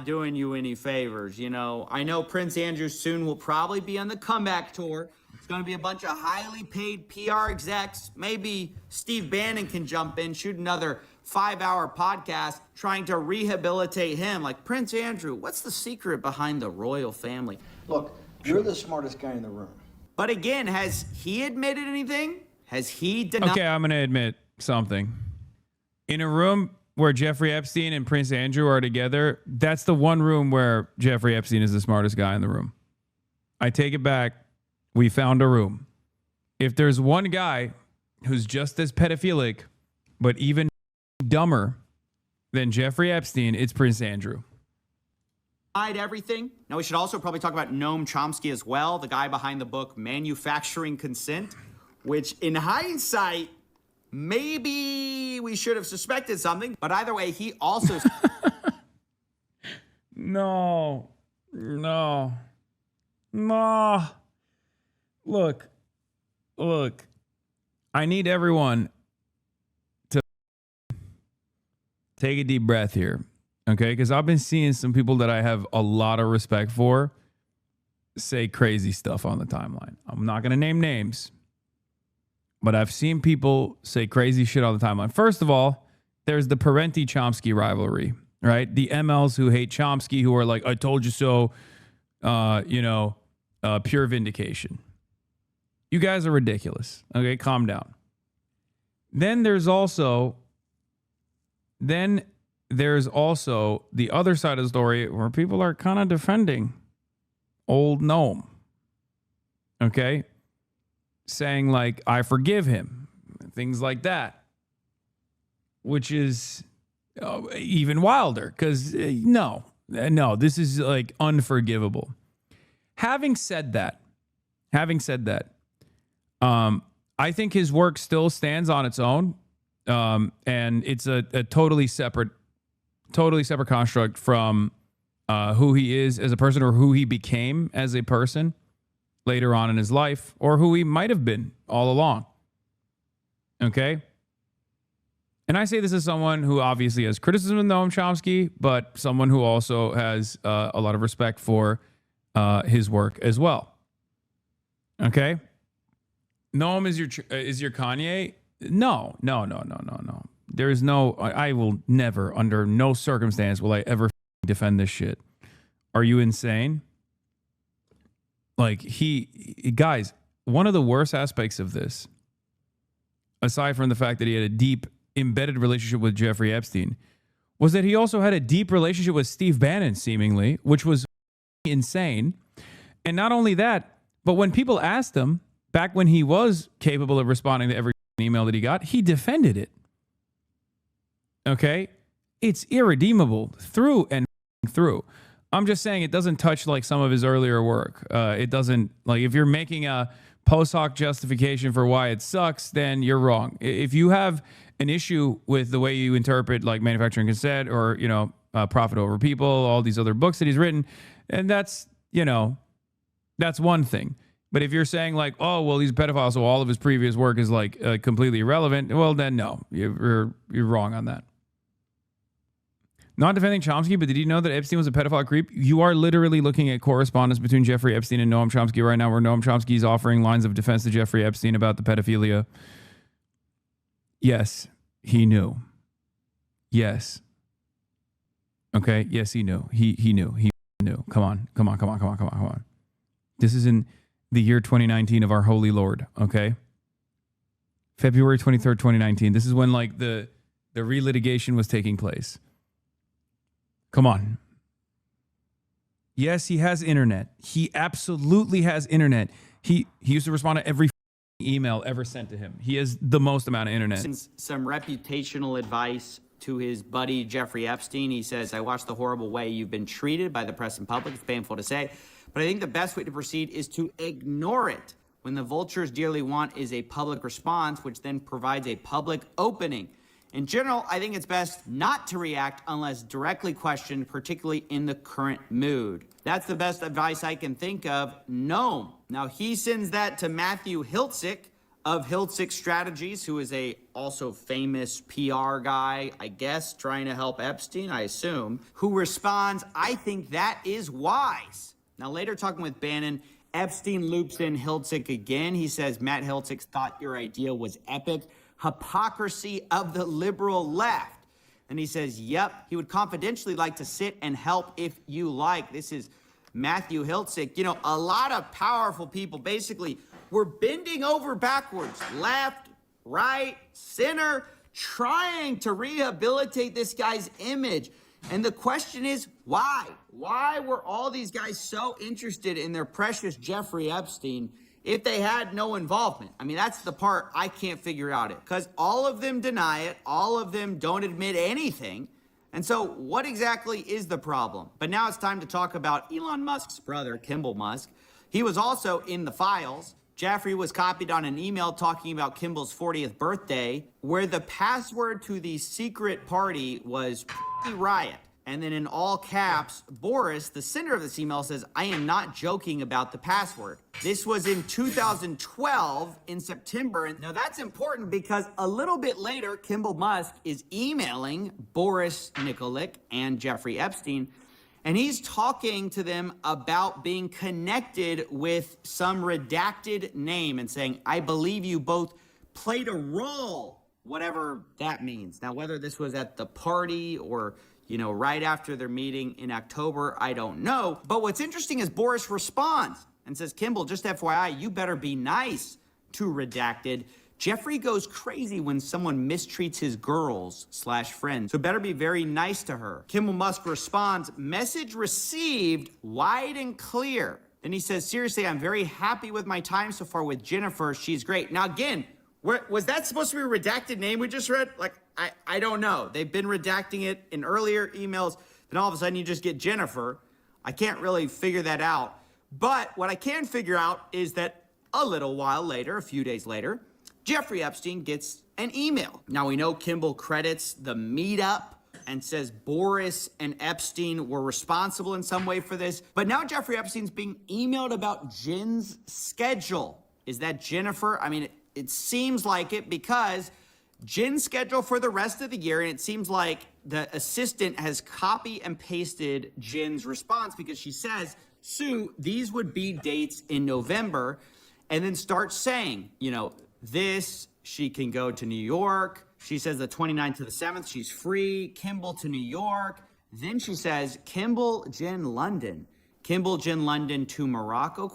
doing you any favors, you know. I know Prince Andrew soon will probably be on the comeback tour. It's going to be a bunch of highly paid PR execs. Maybe Steve Bannon can jump in, shoot another 5-hour podcast trying to rehabilitate him. Like, Prince Andrew, what's the secret behind the royal family? Look, you're the smartest guy in the room. But again, has he admitted anything? Has he denied? Okay, I'm going to admit something. In a room where Jeffrey Epstein and Prince Andrew are together, that's the one room where Jeffrey Epstein is the smartest guy in the room. I take it back. We found a room. If there's one guy who's just as pedophilic, but even dumber than Jeffrey Epstein, it's Prince Andrew. Everything. Now, we should also probably talk about Noam Chomsky as well, the guy behind the book Manufacturing Consent, which in hindsight, maybe we should have suspected something. But either way, he also... No. Look. I need everyone to take a deep breath here, okay? Because I've been seeing some people that I have a lot of respect for say crazy stuff on the timeline. I'm not going to name names, but I've seen people say crazy shit on the timeline. First of all, there's the Parenti-Chomsky rivalry, right? The MLs who hate Chomsky, who are like, I told you so, pure vindication. You guys are ridiculous. Okay, calm down. Then there's also the other side of the story where people are kind of defending old Noam. Okay? Saying like, I forgive him. Things like that. Which is even wilder because no, this is like unforgivable. Having said that, I think his work still stands on its own, and it's a totally separate construct from who he is as a person or who he became as a person later on in his life, or who he might have been all along. Okay? And I say this as someone who obviously has criticism of Noam Chomsky, but someone who also has a lot of respect for his work as well. Okay? Noam is your Kanye? No. There is no, I will never, under no circumstance will I ever defend this shit. Are you insane? Like guys, one of the worst aspects of this, aside from the fact that he had a deep embedded relationship with Jeffrey Epstein, was that he also had a deep relationship with Steve Bannon, seemingly, which was insane. And not only that, but when people asked him, back when he was capable of responding to every email that he got, he defended it. Okay? It's irredeemable through and through. I'm just saying it doesn't touch like some of his earlier work. It doesn't, like, if you're making a post hoc justification for why it sucks, then you're wrong. If you have an issue with the way you interpret like Manufacturing Consent or, Profit Over People, all these other books that he's written, and that's one thing. But if you're saying like, oh, well, he's a pedophile, so all of his previous work is like completely irrelevant, well, then no, you're wrong on that. Not defending Chomsky, but did you know that Epstein was a pedophile creep? You are literally looking at correspondence between Jeffrey Epstein and Noam Chomsky right now, where Noam Chomsky is offering lines of defense to Jeffrey Epstein about the pedophilia. Yes, he knew. Yes. Okay. Yes, he knew. He knew. He knew. Come on. This is in the year 2019 of our holy Lord. Okay. February 23rd, 2019. This is when like the relitigation was taking place. Come on. Yes, he has internet. He absolutely has internet. He used to respond to every email ever sent to him. He has the most amount of internet. Some reputational advice to his buddy Jeffrey Epstein. He says, I watched the horrible way you've been treated by the press and public. It's painful to say, but I think the best way to proceed is to ignore it. When the vultures dearly want is a public response, which then provides a public opening. In general, I think it's best not to react unless directly questioned, particularly in the current mood. That's the best advice I can think of. No. Now, he sends that to Matthew Hiltzik of Hiltzik Strategies, who is a also famous PR guy, I guess, trying to help Epstein, I assume, who responds, I think that is wise. Now, later talking with Bannon, Epstein loops in Hiltzik again. He says, Matt Hiltzik thought your idea was epic. Hypocrisy of the liberal left. And he says, yep, he would confidentially like to sit and help if you like. This is Matthew Hiltzik. You know, a lot of powerful people basically were bending over backwards, left, right, center, trying to rehabilitate this guy's image. And the question is, why? Why were all these guys so interested in their precious Jeffrey Epstein if they had no involvement? I mean, that's the part I can't figure out it, because all of them deny it. All of them don't admit anything. And so what exactly is the problem? But now it's time to talk about Elon Musk's brother, Kimball Musk. He was also in the files. Jeffrey was copied on an email talking about Kimball's 40th birthday, where the password to the secret party was riot. And then in all caps, Boris, the sender of this email, says, I am not joking about the password. This was in 2012 in September. And now that's important because a little bit later, Kimball Musk is emailing Boris Nikolic and Jeffrey Epstein, and he's talking to them about being connected with some redacted name and saying, I believe you both played a role, whatever that means. Now, whether this was at the party or, you know, right after their meeting in October, I don't know. But what's interesting is Boris responds and says, Kimball, just FYI, you better be nice to redacted. Jeffrey goes crazy when someone mistreats his girls/friends, so better be very nice to her. Kimball Musk responds, message received, wide and clear. Then he says, seriously, I'm very happy with my time so far with Jennifer. She's great. Now, again, was that supposed to be a redacted name we just read? Like, I don't know. They've been redacting it in earlier emails. Then all of a sudden you just get Jennifer. I can't really figure that out. But what I can figure out is that a little while later, a few days later, Jeffrey Epstein gets an email. Now, we know Kimball credits the meetup and says Boris and Epstein were responsible in some way for this. But now Jeffrey Epstein's being emailed about Jen's schedule. Is that Jennifer? I mean, it seems like it because Jen's schedule for the rest of the year, and it seems like the assistant has copy and pasted Jen's response because she says, Sue, these would be dates in November, and then starts saying, you know, she can go to New York. She says the 29th to the 7th, she's free. Kimball to New York. Then she says, Kimball, Jen, London. Kimball, Jen, London to Morocco, ?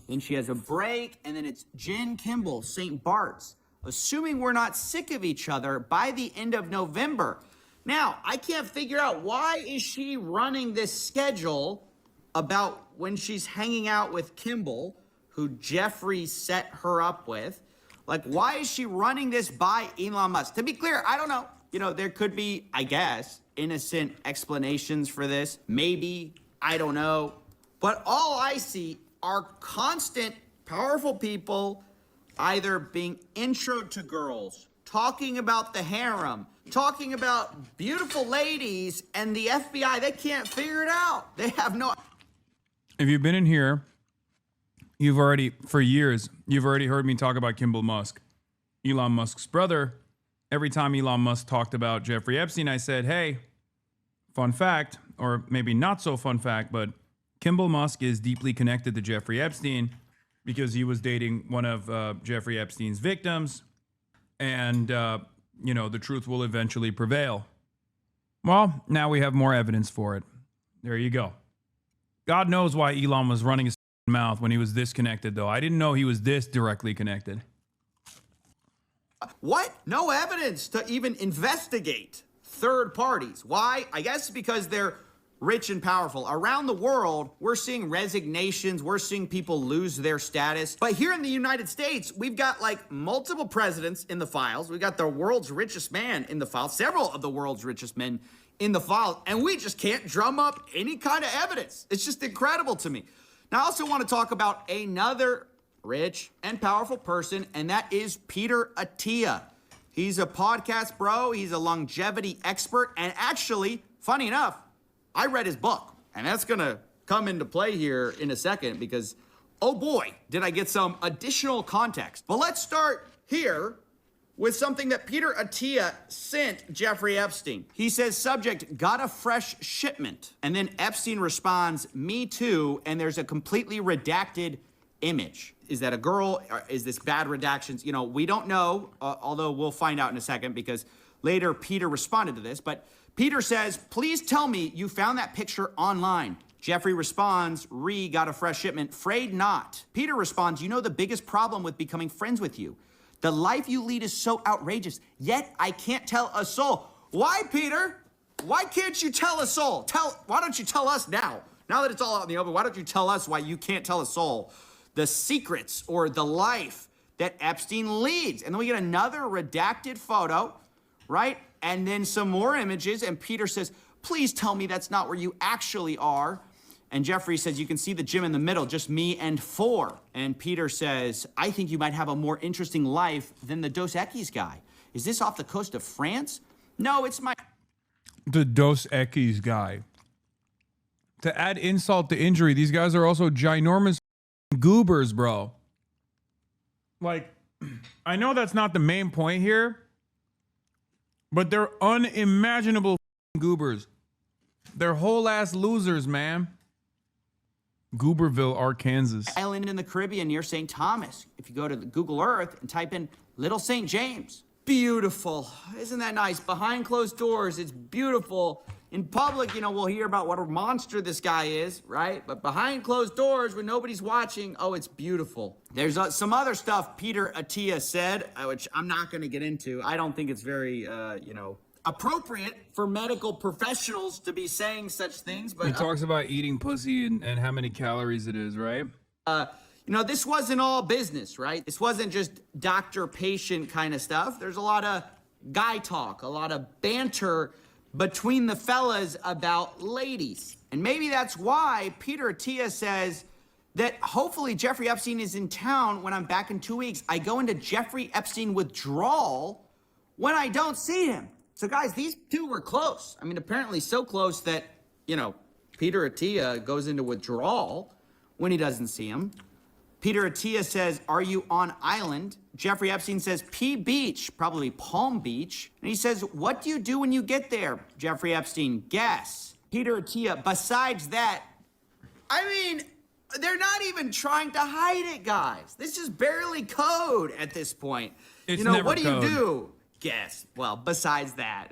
Then she has a break, and then it's Jen, Kimball, St. Bart's. Assuming we're not sick of each other by the end of November. Now, I can't figure out why is she running this schedule about when she's hanging out with Kimball, who Jeffrey set her up with. Like, why is she running this by Elon Musk? To be clear, I don't know. You know, there could be, I guess, innocent explanations for this. Maybe, I don't know. But all I see are constant, powerful people either being intro to girls, talking about the harem, talking about beautiful ladies, and the FBI, they can't figure it out. They have no... If you've been in here, for years, you've already heard me talk about Kimball Musk, Elon Musk's brother. Every time Elon Musk talked about Jeffrey Epstein, I said, hey, fun fact, or maybe not so fun fact, but Kimball Musk is deeply connected to Jeffrey Epstein because he was dating one of Jeffrey Epstein's victims. And, you know, the truth will eventually prevail. Well, now we have more evidence for it. There you go. God knows why Elon was running his mouth when he was this connected, though. I didn't know he was this directly connected. What? No evidence to even investigate third parties. Why? I guess because they're rich and powerful. Around the world, we're seeing resignations. We're seeing people lose their status. But here in the United States, we've got like multiple presidents in the files. We've got the world's richest man in the files, several of the world's richest men in the files, and we just can't drum up any kind of evidence. It's just incredible to me. Now, I also want to talk about another rich and powerful person, and that is Peter Attia. He's a podcast bro. He's a longevity expert. And actually, funny enough, I read his book. And that's going to come into play here in a second because, oh boy, did I get some additional context. But let's start here with something that Peter Attia sent Jeffrey Epstein. He says, subject, got a fresh shipment. And then Epstein responds, me too. And there's a completely redacted image. Is that a girl? Is this bad redactions? You know, we don't know, although we'll find out in a second because later Peter responded to this. But Peter says, please tell me you found that picture online. Jeffrey responds, got a fresh shipment. Afraid not. Peter responds, you know the biggest problem with becoming friends with you. The life you lead is so outrageous, yet I can't tell a soul. Why, Peter? Why can't you tell a soul? Why don't you tell us now? Now that it's all out in the open, why don't you tell us why you can't tell a soul the secrets or the life that Epstein leads? And then we get another redacted photo, right? And then some more images. And Peter says, please tell me that's not where you actually are. And Jeffrey says, you can see the gym in the middle, just me and 4. And Peter says, I think you might have a more interesting life than the Dos Equis guy. Is this off the coast of France? No, it's my... The Dos Equis guy. To add insult to injury, these guys are also ginormous goobers, bro. Like, I know that's not the main point here, but they're unimaginable goobers. They're whole ass losers, man. Gooberville, Arkansas. Island in the Caribbean near St. Thomas. If you go to the Google Earth and type in Little St. James. Beautiful. Isn't that nice? Behind closed doors, it's beautiful. In public, you know, we'll hear about what a monster this guy is, right? But behind closed doors, when nobody's watching, oh, it's beautiful. There's some other stuff Peter Attia said, which I'm not going to get into. I don't think it's very, appropriate for medical professionals to be saying such things. But he talks about eating pussy and how many calories it is, right? This wasn't all business, right? This wasn't just doctor-patient kind of stuff. There's a lot of guy talk, a lot of banter between the fellas about ladies. And maybe that's why Peter Attia says that hopefully Jeffrey Epstein is in town when I'm back in 2 weeks. I go into Jeffrey Epstein withdrawal when I don't see him. So guys, these two were close. I mean, apparently so close that, Peter Attia goes into withdrawal when he doesn't see him. Peter Attia says, are you on island? Jeffrey Epstein says, P Beach, probably Palm Beach. And he says, what do you do when you get there? Jeffrey Epstein, guess. Peter Attia, besides that, I mean, they're not even trying to hide it, guys. This is barely code at this point. It's never what do code. you do? Guess. Well, besides that,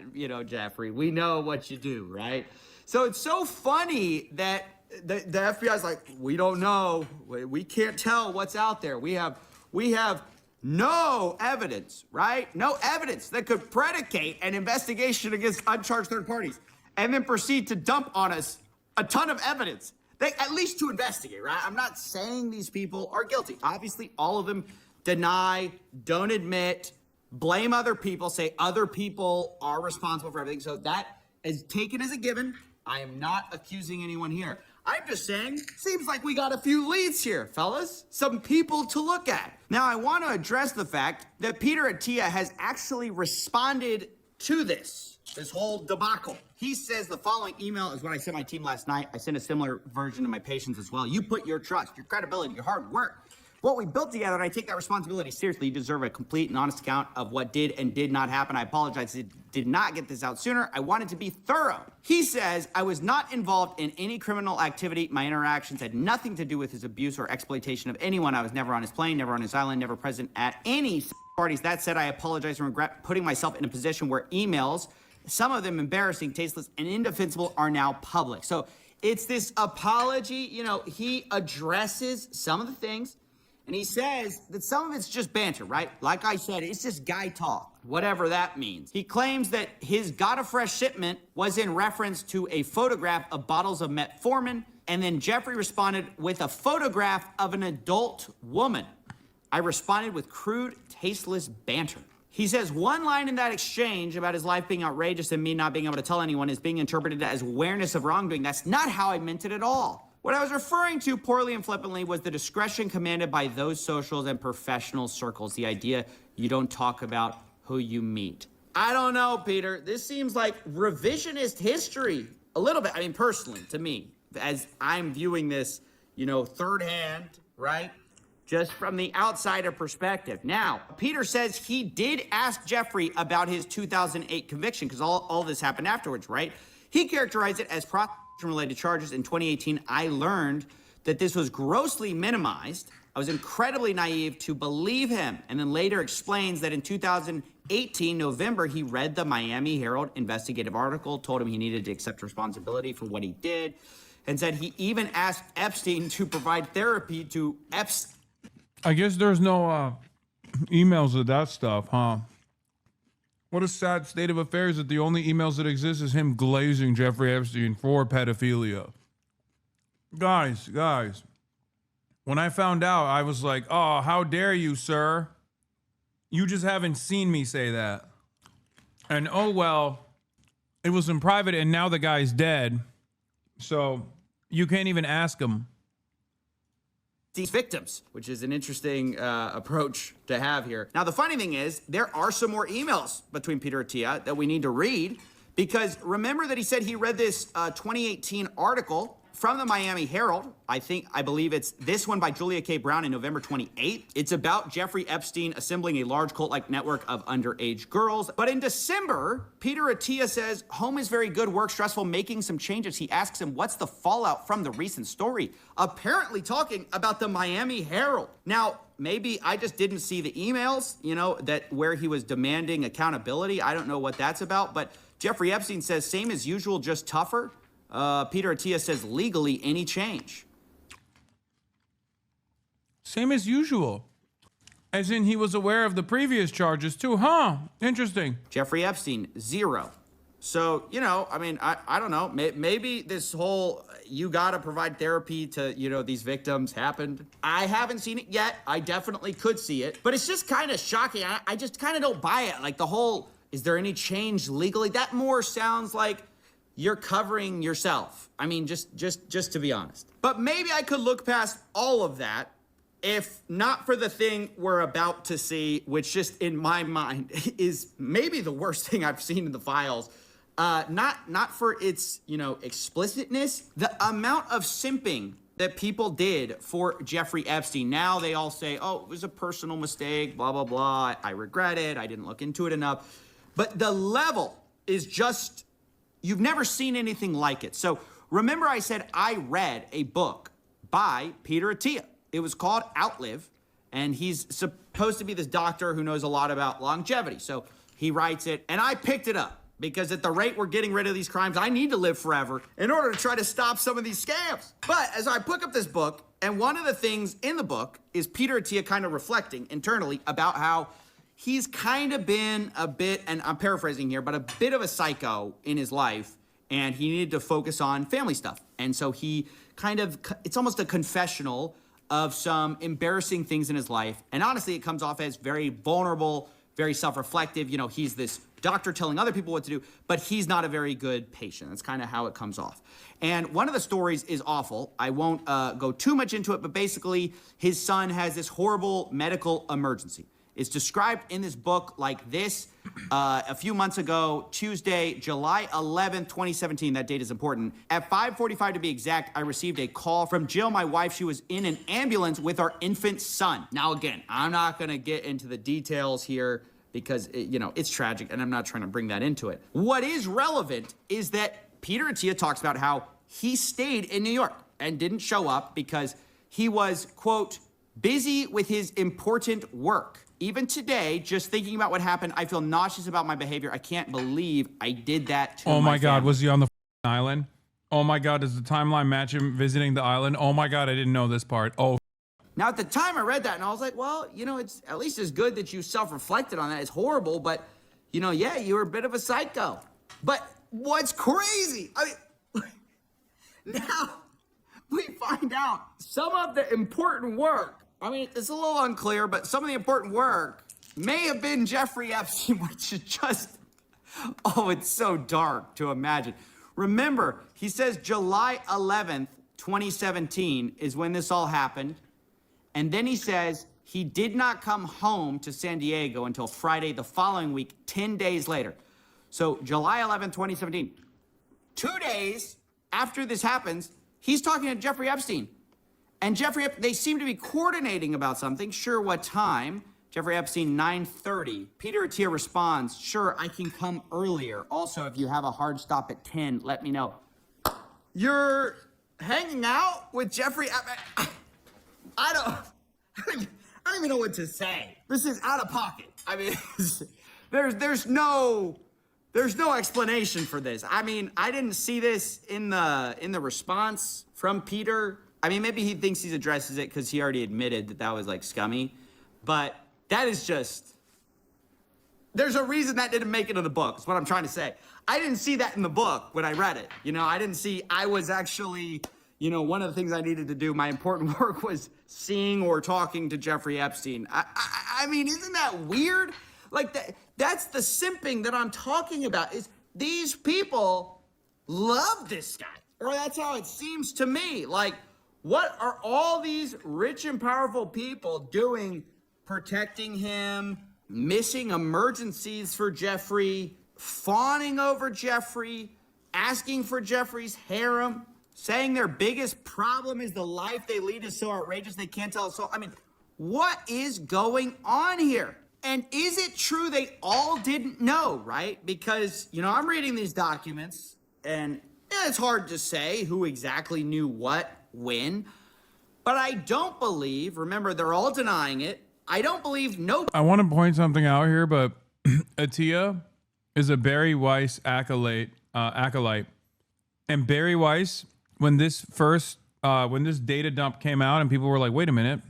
Jeffrey, we know what you do, right? So it's so funny that the FBI's like, we don't know. We can't tell what's out there. We have no evidence, right? No evidence that could predicate an investigation against uncharged third parties and then proceed to dump on us a ton of evidence. At least to investigate, right? I'm not saying these people are guilty. Obviously, all of them deny, don't admit, blame other people, say other people are responsible for everything. So that is taken as a given. I am not accusing anyone here. I'm just saying, seems like we got a few leads here, fellas. Some people to look at. Now, I want to address the fact that Peter Attia has actually responded to this whole debacle. He says the following email is what I sent my team last night. I sent a similar version to my patients as well. You put your trust, your credibility, your hard work, what we built together, and I take that responsibility seriously. You deserve a complete and honest account of what did and did not happen. I apologize. I did not get this out sooner. I wanted to be thorough. He says, I was not involved in any criminal activity. My interactions had nothing to do with his abuse or exploitation of anyone. I was never on his plane, never on his island, never present at any parties. That said, I apologize and regret putting myself in a position where emails, some of them embarrassing, tasteless, and indefensible, are now public. So it's this apology. He addresses some of the things. And he says that some of it's just banter, right? Like I said, it's just guy talk, whatever that means. He claims that his got a fresh shipment was in reference to a photograph of bottles of metformin, and then Jeffrey responded with a photograph of an adult woman. I responded with crude, tasteless banter. He says one line in that exchange about his life being outrageous and me not being able to tell anyone is being interpreted as awareness of wrongdoing. That's not how I meant it at all. What I was referring to poorly and flippantly was the discretion commanded by those socials and professional circles. The idea you don't talk about who you meet. I don't know, Peter. This seems like revisionist history. A little bit, I mean, personally, to me, as I'm viewing this, you know, third hand, right? Just from the outsider perspective. Now, Peter says he did ask Jeffrey about his 2008 conviction, because all this happened afterwards, right? He characterized it as related charges. In 2018, I learned that this was grossly minimized. I was incredibly naive to believe him, and then later explains that in 2018, November, he read the Miami Herald investigative article, told him he needed to accept responsibility for what he did, and said he even asked Epstein to provide therapy to Epstein. I guess there's no emails of that stuff, huh? What a sad state of affairs that the only emails that exist is him glazing Jeffrey Epstein for pedophilia. Guys, when I found out, I was like, oh, how dare you, sir? You just haven't seen me say that. And oh, well, it was in private and now the guy's dead. So you can't even ask him. These victims, which is an interesting approach to have here. Now, the funny thing is, there are some more emails between Peter Attia that we need to read, because remember that he said he read this 2018 article from the Miami Herald. I believe it's this one by Julia K. Brown in November 28th. It's about Jeffrey Epstein assembling a large cult-like network of underage girls. But in December, Peter Attia says, home is very good, work stressful, making some changes. He asks him, what's the fallout from the recent story? Apparently talking about the Miami Herald. Now, maybe I just didn't see the emails, you know, that where he was demanding accountability. I don't know what that's about, but Jeffrey Epstein says, same as usual, just tougher. Peter Attia says, legally, any change. Same as usual. As in, he was aware of the previous charges too, huh? Interesting. Jeffrey Epstein, 0. So, you know, I mean, I don't know. Maybe this whole, you gotta provide therapy to, you know, these victims happened. I haven't seen it yet. I definitely could see it. But it's just kind of shocking. I just kind of don't buy it. Like the whole, is there any change legally? That more sounds like you're covering yourself. I mean, just to be honest. But maybe I could look past all of that if not for the thing we're about to see, which just in my mind is maybe the worst thing I've seen in the files. Not for its, you know, explicitness, the amount of simping that people did for Jeffrey Epstein. Now they all say, oh, it was a personal mistake, blah, blah, blah. I regret it. I didn't look into it enough. But the level is just, you've never seen anything like it. So remember I said I read a book by Peter Attia. It was called Outlive, and he's supposed to be this doctor who knows a lot about longevity. So he writes it, and I picked it up because at the rate we're getting rid of these crimes, I need to live forever in order to try to stop some of these scams. But as I pick up this book, and one of the things in the book is Peter Attia kind of reflecting internally about how he's kind of been a bit, and I'm paraphrasing here, but a bit of a psycho in his life, and he needed to focus on family stuff. And so he kind of, it's almost a confessional of some embarrassing things in his life. And honestly, it comes off as very vulnerable, very self-reflective. You know, he's this doctor telling other people what to do, but he's not a very good patient. That's kind of how it comes off. And one of the stories is awful. I won't go too much into it, but basically his son has this horrible medical emergency. It's described in this book like this. A few months ago, Tuesday, July 11th, 2017, that date is important. At 5:45 to be exact, I received a call from Jill, my wife. She was in an ambulance with our infant son. Now, again, I'm not gonna get into the details here because, it's tragic and I'm not trying to bring that into it. What is relevant is that Peter Attia talks about how he stayed in New York and didn't show up because he was, quote, busy with his important work. Even today, just thinking about what happened, I feel nauseous about my behavior. I can't believe I did that to Oh my God, family. was he on the island? Oh my God, does the timeline match him visiting the island? Oh my God, I didn't know this part. Oh. Now, at the time I read that and I was like, well, you know, it's at least as good that you self-reflected on that. It's horrible, but, you know, yeah, you were a bit of a psycho. But what's crazy, I mean, now we find out some of the important work, I mean, it's a little unclear, but some of the important work may have been Jeffrey Epstein, which is just, oh, it's so dark to imagine. Remember, he says July 11th, 2017 is when this all happened. And then he says he did not come home to San Diego until Friday the following week, 10 days later. So July 11th, 2017, 2 days after this happens, he's talking to Jeffrey Epstein. And they seem to be coordinating about something. Sure, what time? Jeffrey Epstein, 9:30. Peter Attia responds, sure, I can come earlier. Also, if you have a hard stop at 10, let me know. You're hanging out with Jeffrey Epstein? I don't even know what to say. This is out of pocket. I mean, there's no explanation for this. I mean, I didn't see this in the response from Peter. I mean, maybe he thinks he addresses it because he already admitted that was like scummy, but that is just, there's a reason that didn't make it in the book, is what I'm trying to say. I didn't see that in the book when I read it. You know, I was actually, you know, one of the things I needed to do, my important work was seeing or talking to Jeffrey Epstein. I mean, isn't that weird? Like, that's the simping that I'm talking about, is these people love this guy. Or that's how it seems to me. Like, what are all these rich and powerful people doing, protecting him, missing emergencies for Jeffrey, fawning over Jeffrey, asking for Jeffrey's harem, saying their biggest problem is the life they lead is so outrageous they can't tell a soul? I mean, what is going on here? And is it true they all didn't know, right? Because, you know, I'm reading these documents and yeah, it's hard to say who exactly knew what, when, but I don't believe, remember, they're all denying it. I don't believe I want to point something out here, but Attia is a Barry Weiss acolyte. And Barry Weiss, when this data dump came out and people were like, wait a minute,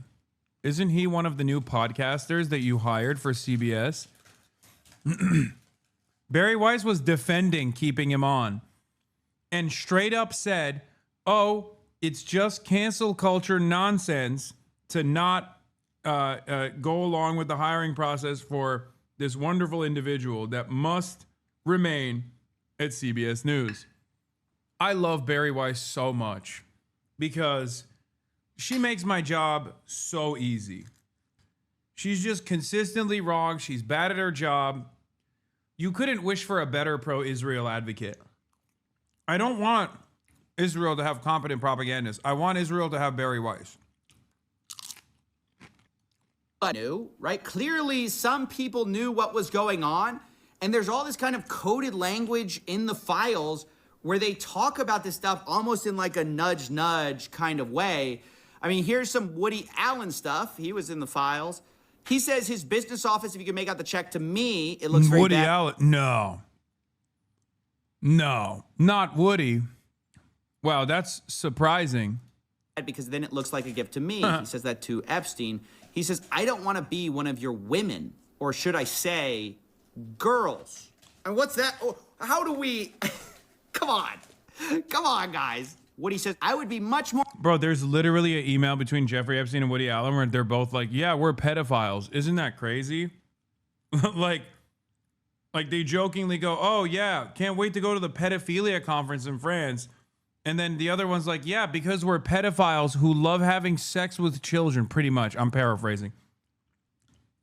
isn't he one of the new podcasters that you hired for CBS? Barry Weiss was defending keeping him on and straight up said, oh, it's just cancel culture nonsense to not go along with the hiring process for this wonderful individual that must remain at CBS News. I love Barry Weiss so much because she makes my job so easy. She's just consistently wrong. She's bad at her job. You couldn't wish for a better pro-Israel advocate. I don't want Israel to have competent propagandists. I want Israel to have Barry Weiss. Knew, right? Clearly, some people knew what was going on, and there's all this kind of coded language in the files where they talk about this stuff almost in like a nudge kind of way. I mean, here's some Woody Allen stuff. He was in the files. He says his business office, if you can make out the check to me, it looks very Woody bad. Allen? No, not Woody. Wow, that's surprising. Because then it looks like a gift to me. He says that to Epstein. He says, I don't want to be one of your women, or should I say, girls. And what's that? Oh, how do we, come on, guys. Woody says, I would be much more. Bro, there's literally an email between Jeffrey Epstein and Woody Allen where they're both like, yeah, we're pedophiles. Isn't that crazy? like they jokingly go, oh yeah, can't wait to go to the pedophilia conference in France. And then the other one's like, yeah, because we're pedophiles who love having sex with children, pretty much. I'm paraphrasing.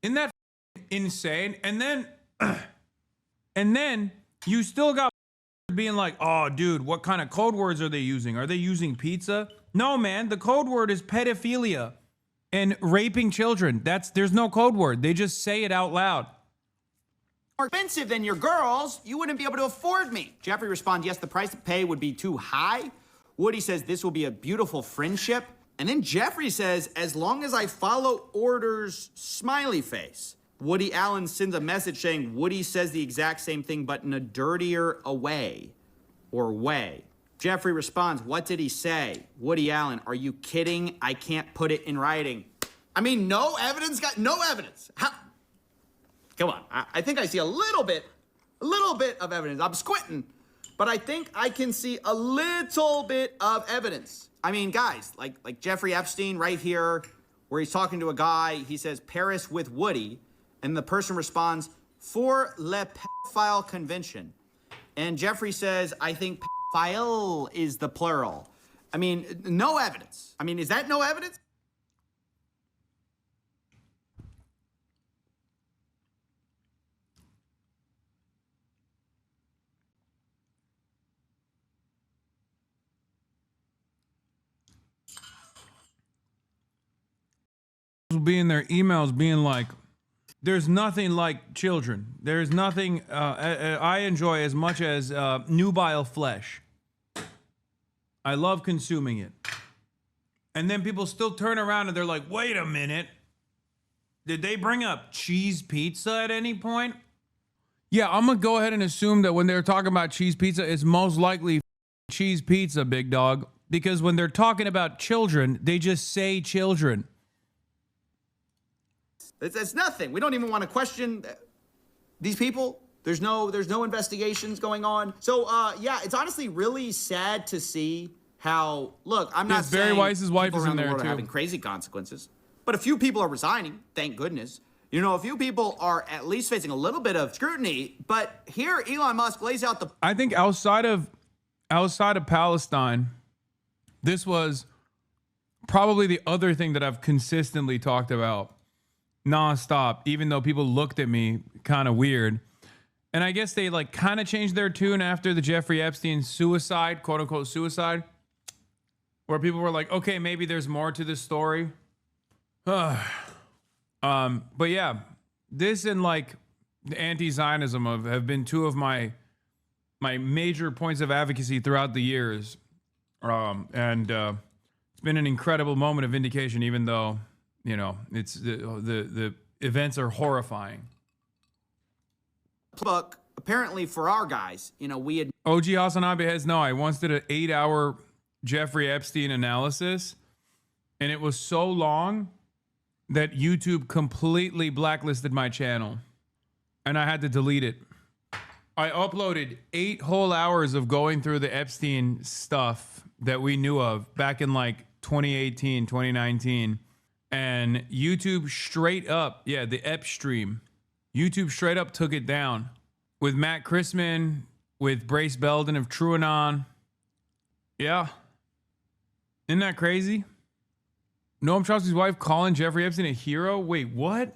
Isn't that insane? And then you still got being like, oh, dude, what kind of code words are they using? Are they using pizza? No, man, the code word is pedophilia and raping children. There's no code word. They just say it out loud. More expensive than your girls, you wouldn't be able to afford me. Jeffrey responds, yes, the price to pay would be too high. Woody says, this will be a beautiful friendship. And then Jeffrey says, as long as I follow orders, smiley face. Woody Allen sends a message saying Woody says the exact same thing, but in a dirtier way. Jeffrey responds, what did he say? Woody Allen, are you kidding? I can't put it in writing. I mean, no evidence, no evidence. How? Come on, I think I see a little bit of evidence. I'm squinting, but I think I can see a little bit of evidence. I mean, guys, like Jeffrey Epstein right here, where he's talking to a guy, he says, Paris with Woody, and the person responds, for le pedophile convention. And Jeffrey says, I think pedophile is the plural. I mean, no evidence. I mean, is that no evidence? Will be in their emails being like, there's nothing like children. There's nothing I enjoy as much as nubile flesh. I love consuming it. And then people still turn around and they're like, wait a minute. Did they bring up cheese pizza at any point? Yeah, I'm going to go ahead and assume that when they're talking about cheese pizza, it's most likely cheese pizza, big dog. Because when they're talking about children, they just say children. It's nothing. We don't even want to question these people. There's no investigations going on. So yeah, it's honestly really sad to see how. Look, I'm not saying Barry Weiss's wife people is in around the there world too. are having crazy consequences, but a few people are resigning. Thank goodness. You know, a few people are at least facing a little bit of scrutiny. But here, Elon Musk lays out the. I think outside of Palestine, this was probably the other thing that I've consistently talked about nonstop, even though people looked at me kind of weird. And I guess they like kind of changed their tune after the Jeffrey Epstein suicide, quote unquote suicide, where people were like, okay, maybe there's more to this story. But yeah, this and like the anti-Zionism have been two of my major points of advocacy throughout the years. And it's been an incredible moment of vindication, even though, you know, it's the events are horrifying. Book, apparently for our guys, you know, we had OG Hasanabi has no. I once did an 8-hour Jeffrey Epstein analysis, and it was so long that YouTube completely blacklisted my channel, and I had to delete it. I uploaded 8 whole hours of going through the Epstein stuff that we knew of back in like 2018, 2019. And YouTube straight up, yeah, the Ep stream, YouTube straight up took it down with Matt Chrisman, with Brace Belden of TrueAnon. Yeah. Isn't that crazy? Noam Chomsky's wife calling Jeffrey Epstein a hero? Wait, what?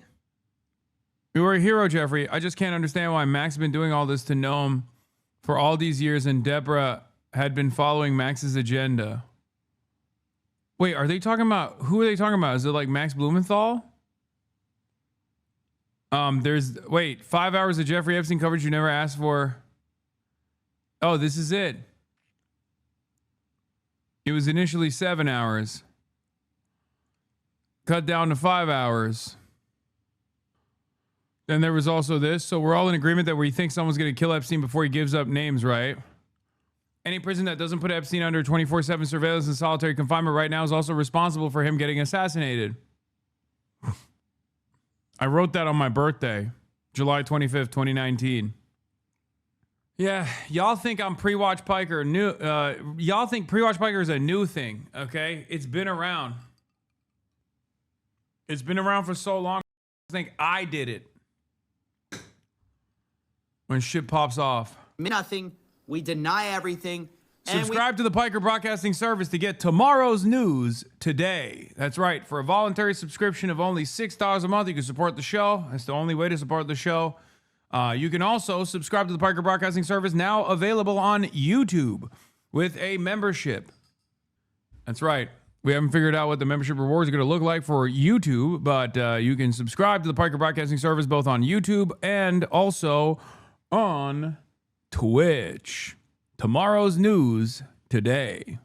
You were a hero, Jeffrey. I just can't understand why Max has been doing all this to Noam for all these years and Deborah had been following Max's agenda. Wait, are they talking about, who are they talking about? Is it like Max Blumenthal? Wait, 5 hours of Jeffrey Epstein coverage you never asked for. Oh, this is it. It was initially 7 hours. Cut down to 5 hours. Then there was also this. So we're all in agreement that we think someone's going to kill Epstein before he gives up names, right? Any prison that doesn't put Epstein under 24/7 surveillance and solitary confinement right now is also responsible for him getting assassinated. I wrote that on my birthday, July 25th, 2019. Yeah, y'all think I'm Pre-Watch Piker new. Y'all think Pre-Watch Piker is a new thing, okay? It's been around. It's been around for so long. I think I did it. When shit pops off. Nothing. We deny everything. Subscribe to the Piker Broadcasting Service to get tomorrow's news today. That's right. For a voluntary subscription of only $6 a month, you can support the show. That's the only way to support the show. You can also subscribe to the Piker Broadcasting Service, now available on YouTube with a membership. That's right. We haven't figured out what the membership rewards are going to look like for YouTube, but you can subscribe to the Piker Broadcasting Service both on YouTube and also on Twitch. Tomorrow's news today.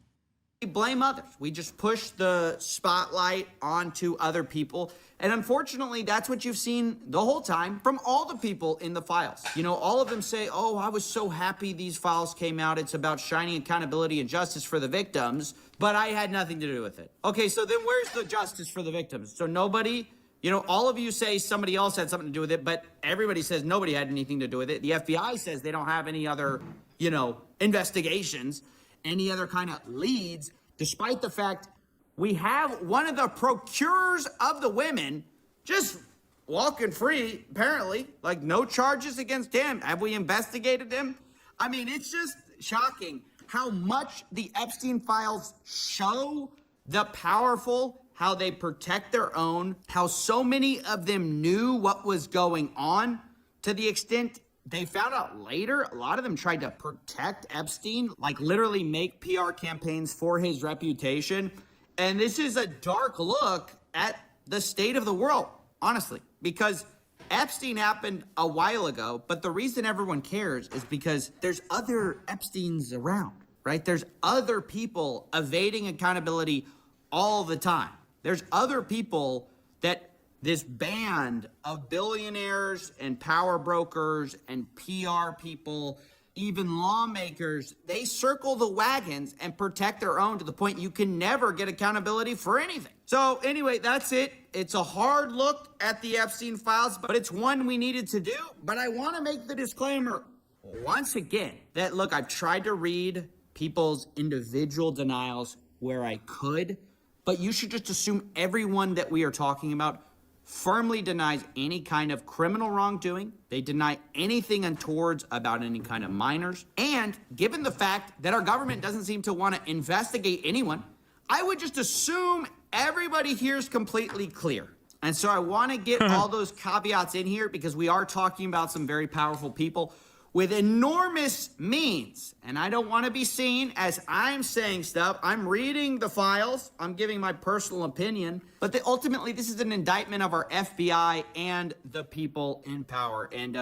We blame others. We just push the spotlight onto other people. And unfortunately, that's what you've seen the whole time from all the people in the files. You know, all of them say, oh, I was so happy these files came out. It's about shining accountability and justice for the victims, but I had nothing to do with it. Okay, so then where's the justice for the victims? So nobody, you know, all of you say somebody else had something to do with it, but everybody says nobody had anything to do with it. The FBI says they don't have any other, you know, investigations, any other kind of leads, despite the fact we have one of the procurers of the women just walking free, apparently, like no charges against him. Have we investigated him? I mean, it's just shocking how much the Epstein files show the powerful, how they protect their own, how so many of them knew what was going on, to the extent they found out later, a lot of them tried to protect Epstein, like literally make PR campaigns for his reputation. And this is a dark look at the state of the world, honestly, because Epstein happened a while ago, but the reason everyone cares is because there's other Epsteins around, right? There's other people evading accountability all the time. There's other people that this band of billionaires and power brokers and PR people, even lawmakers, they circle the wagons and protect their own to the point you can never get accountability for anything. So anyway, that's it. It's a hard look at the Epstein files, but it's one we needed to do. But I want to make the disclaimer once again that, look, I've tried to read people's individual denials where I could, but you should just assume everyone that we are talking about firmly denies any kind of criminal wrongdoing. They deny anything untowards about any kind of minors. And given the fact that our government doesn't seem to want to investigate anyone, I would just assume everybody here is completely clear. And so I want to get all those caveats in here because we are talking about some very powerful people with enormous means. And I don't want to be seen as I'm saying stuff. I'm reading the files. I'm giving my personal opinion. But ultimately, this is an indictment of our FBI and the people in power. And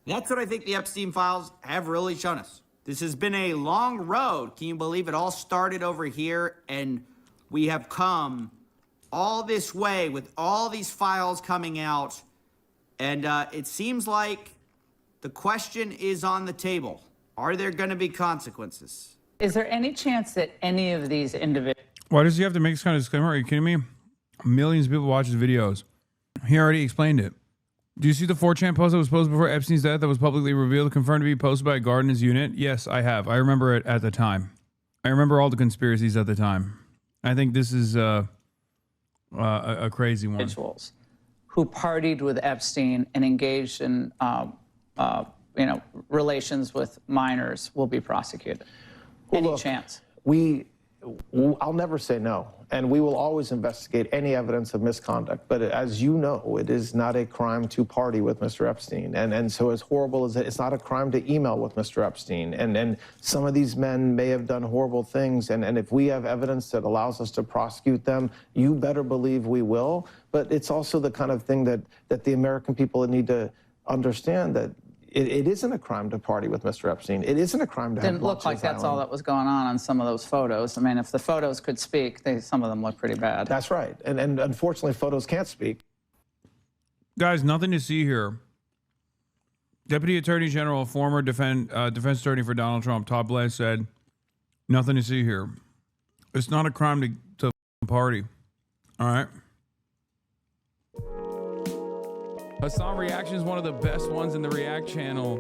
that's what I think the Epstein files have really shown us. This has been a long road. Can you believe it all started over here? And we have come all this way with all these files coming out. And it seems like the question is on the table. Are there going to be consequences? Is there any chance that any of these individuals... Why does he have to make this kind of disclaimer? Are you kidding me? Millions of people watch his videos. He already explained it. Do you see the 4chan post that was posted before Epstein's death that was publicly revealed, confirmed to be posted by a guard in his unit? Yes, I have. I remember it at the time. I remember all the conspiracies at the time. I think this is a crazy one. Individuals who partied with Epstein and engaged in relations with minors will be prosecuted. Well, Any look, chance? I'll never say no, and we will always investigate any evidence of misconduct. But as you know, it is not a crime to party with Mr. Epstein, and so as horrible as it's not a crime to email with Mr. Epstein. And some of these men may have done horrible things, and if we have evidence that allows us to prosecute them, you better believe we will. But it's also the kind of thing that the American people need to understand, that it isn't a crime to party with Mr. Epstein. It isn't a crime to have Didn't look like that's all that was going on some of those photos. I mean, if the photos could speak, some of them look pretty bad. That's right. And unfortunately, photos can't speak. Guys, nothing to see here. Deputy Attorney General, former defense attorney for Donald Trump, Todd Blanche, said, nothing to see here. It's not a crime to party. All right? Hasan Reactions, one of the best ones in the React channel.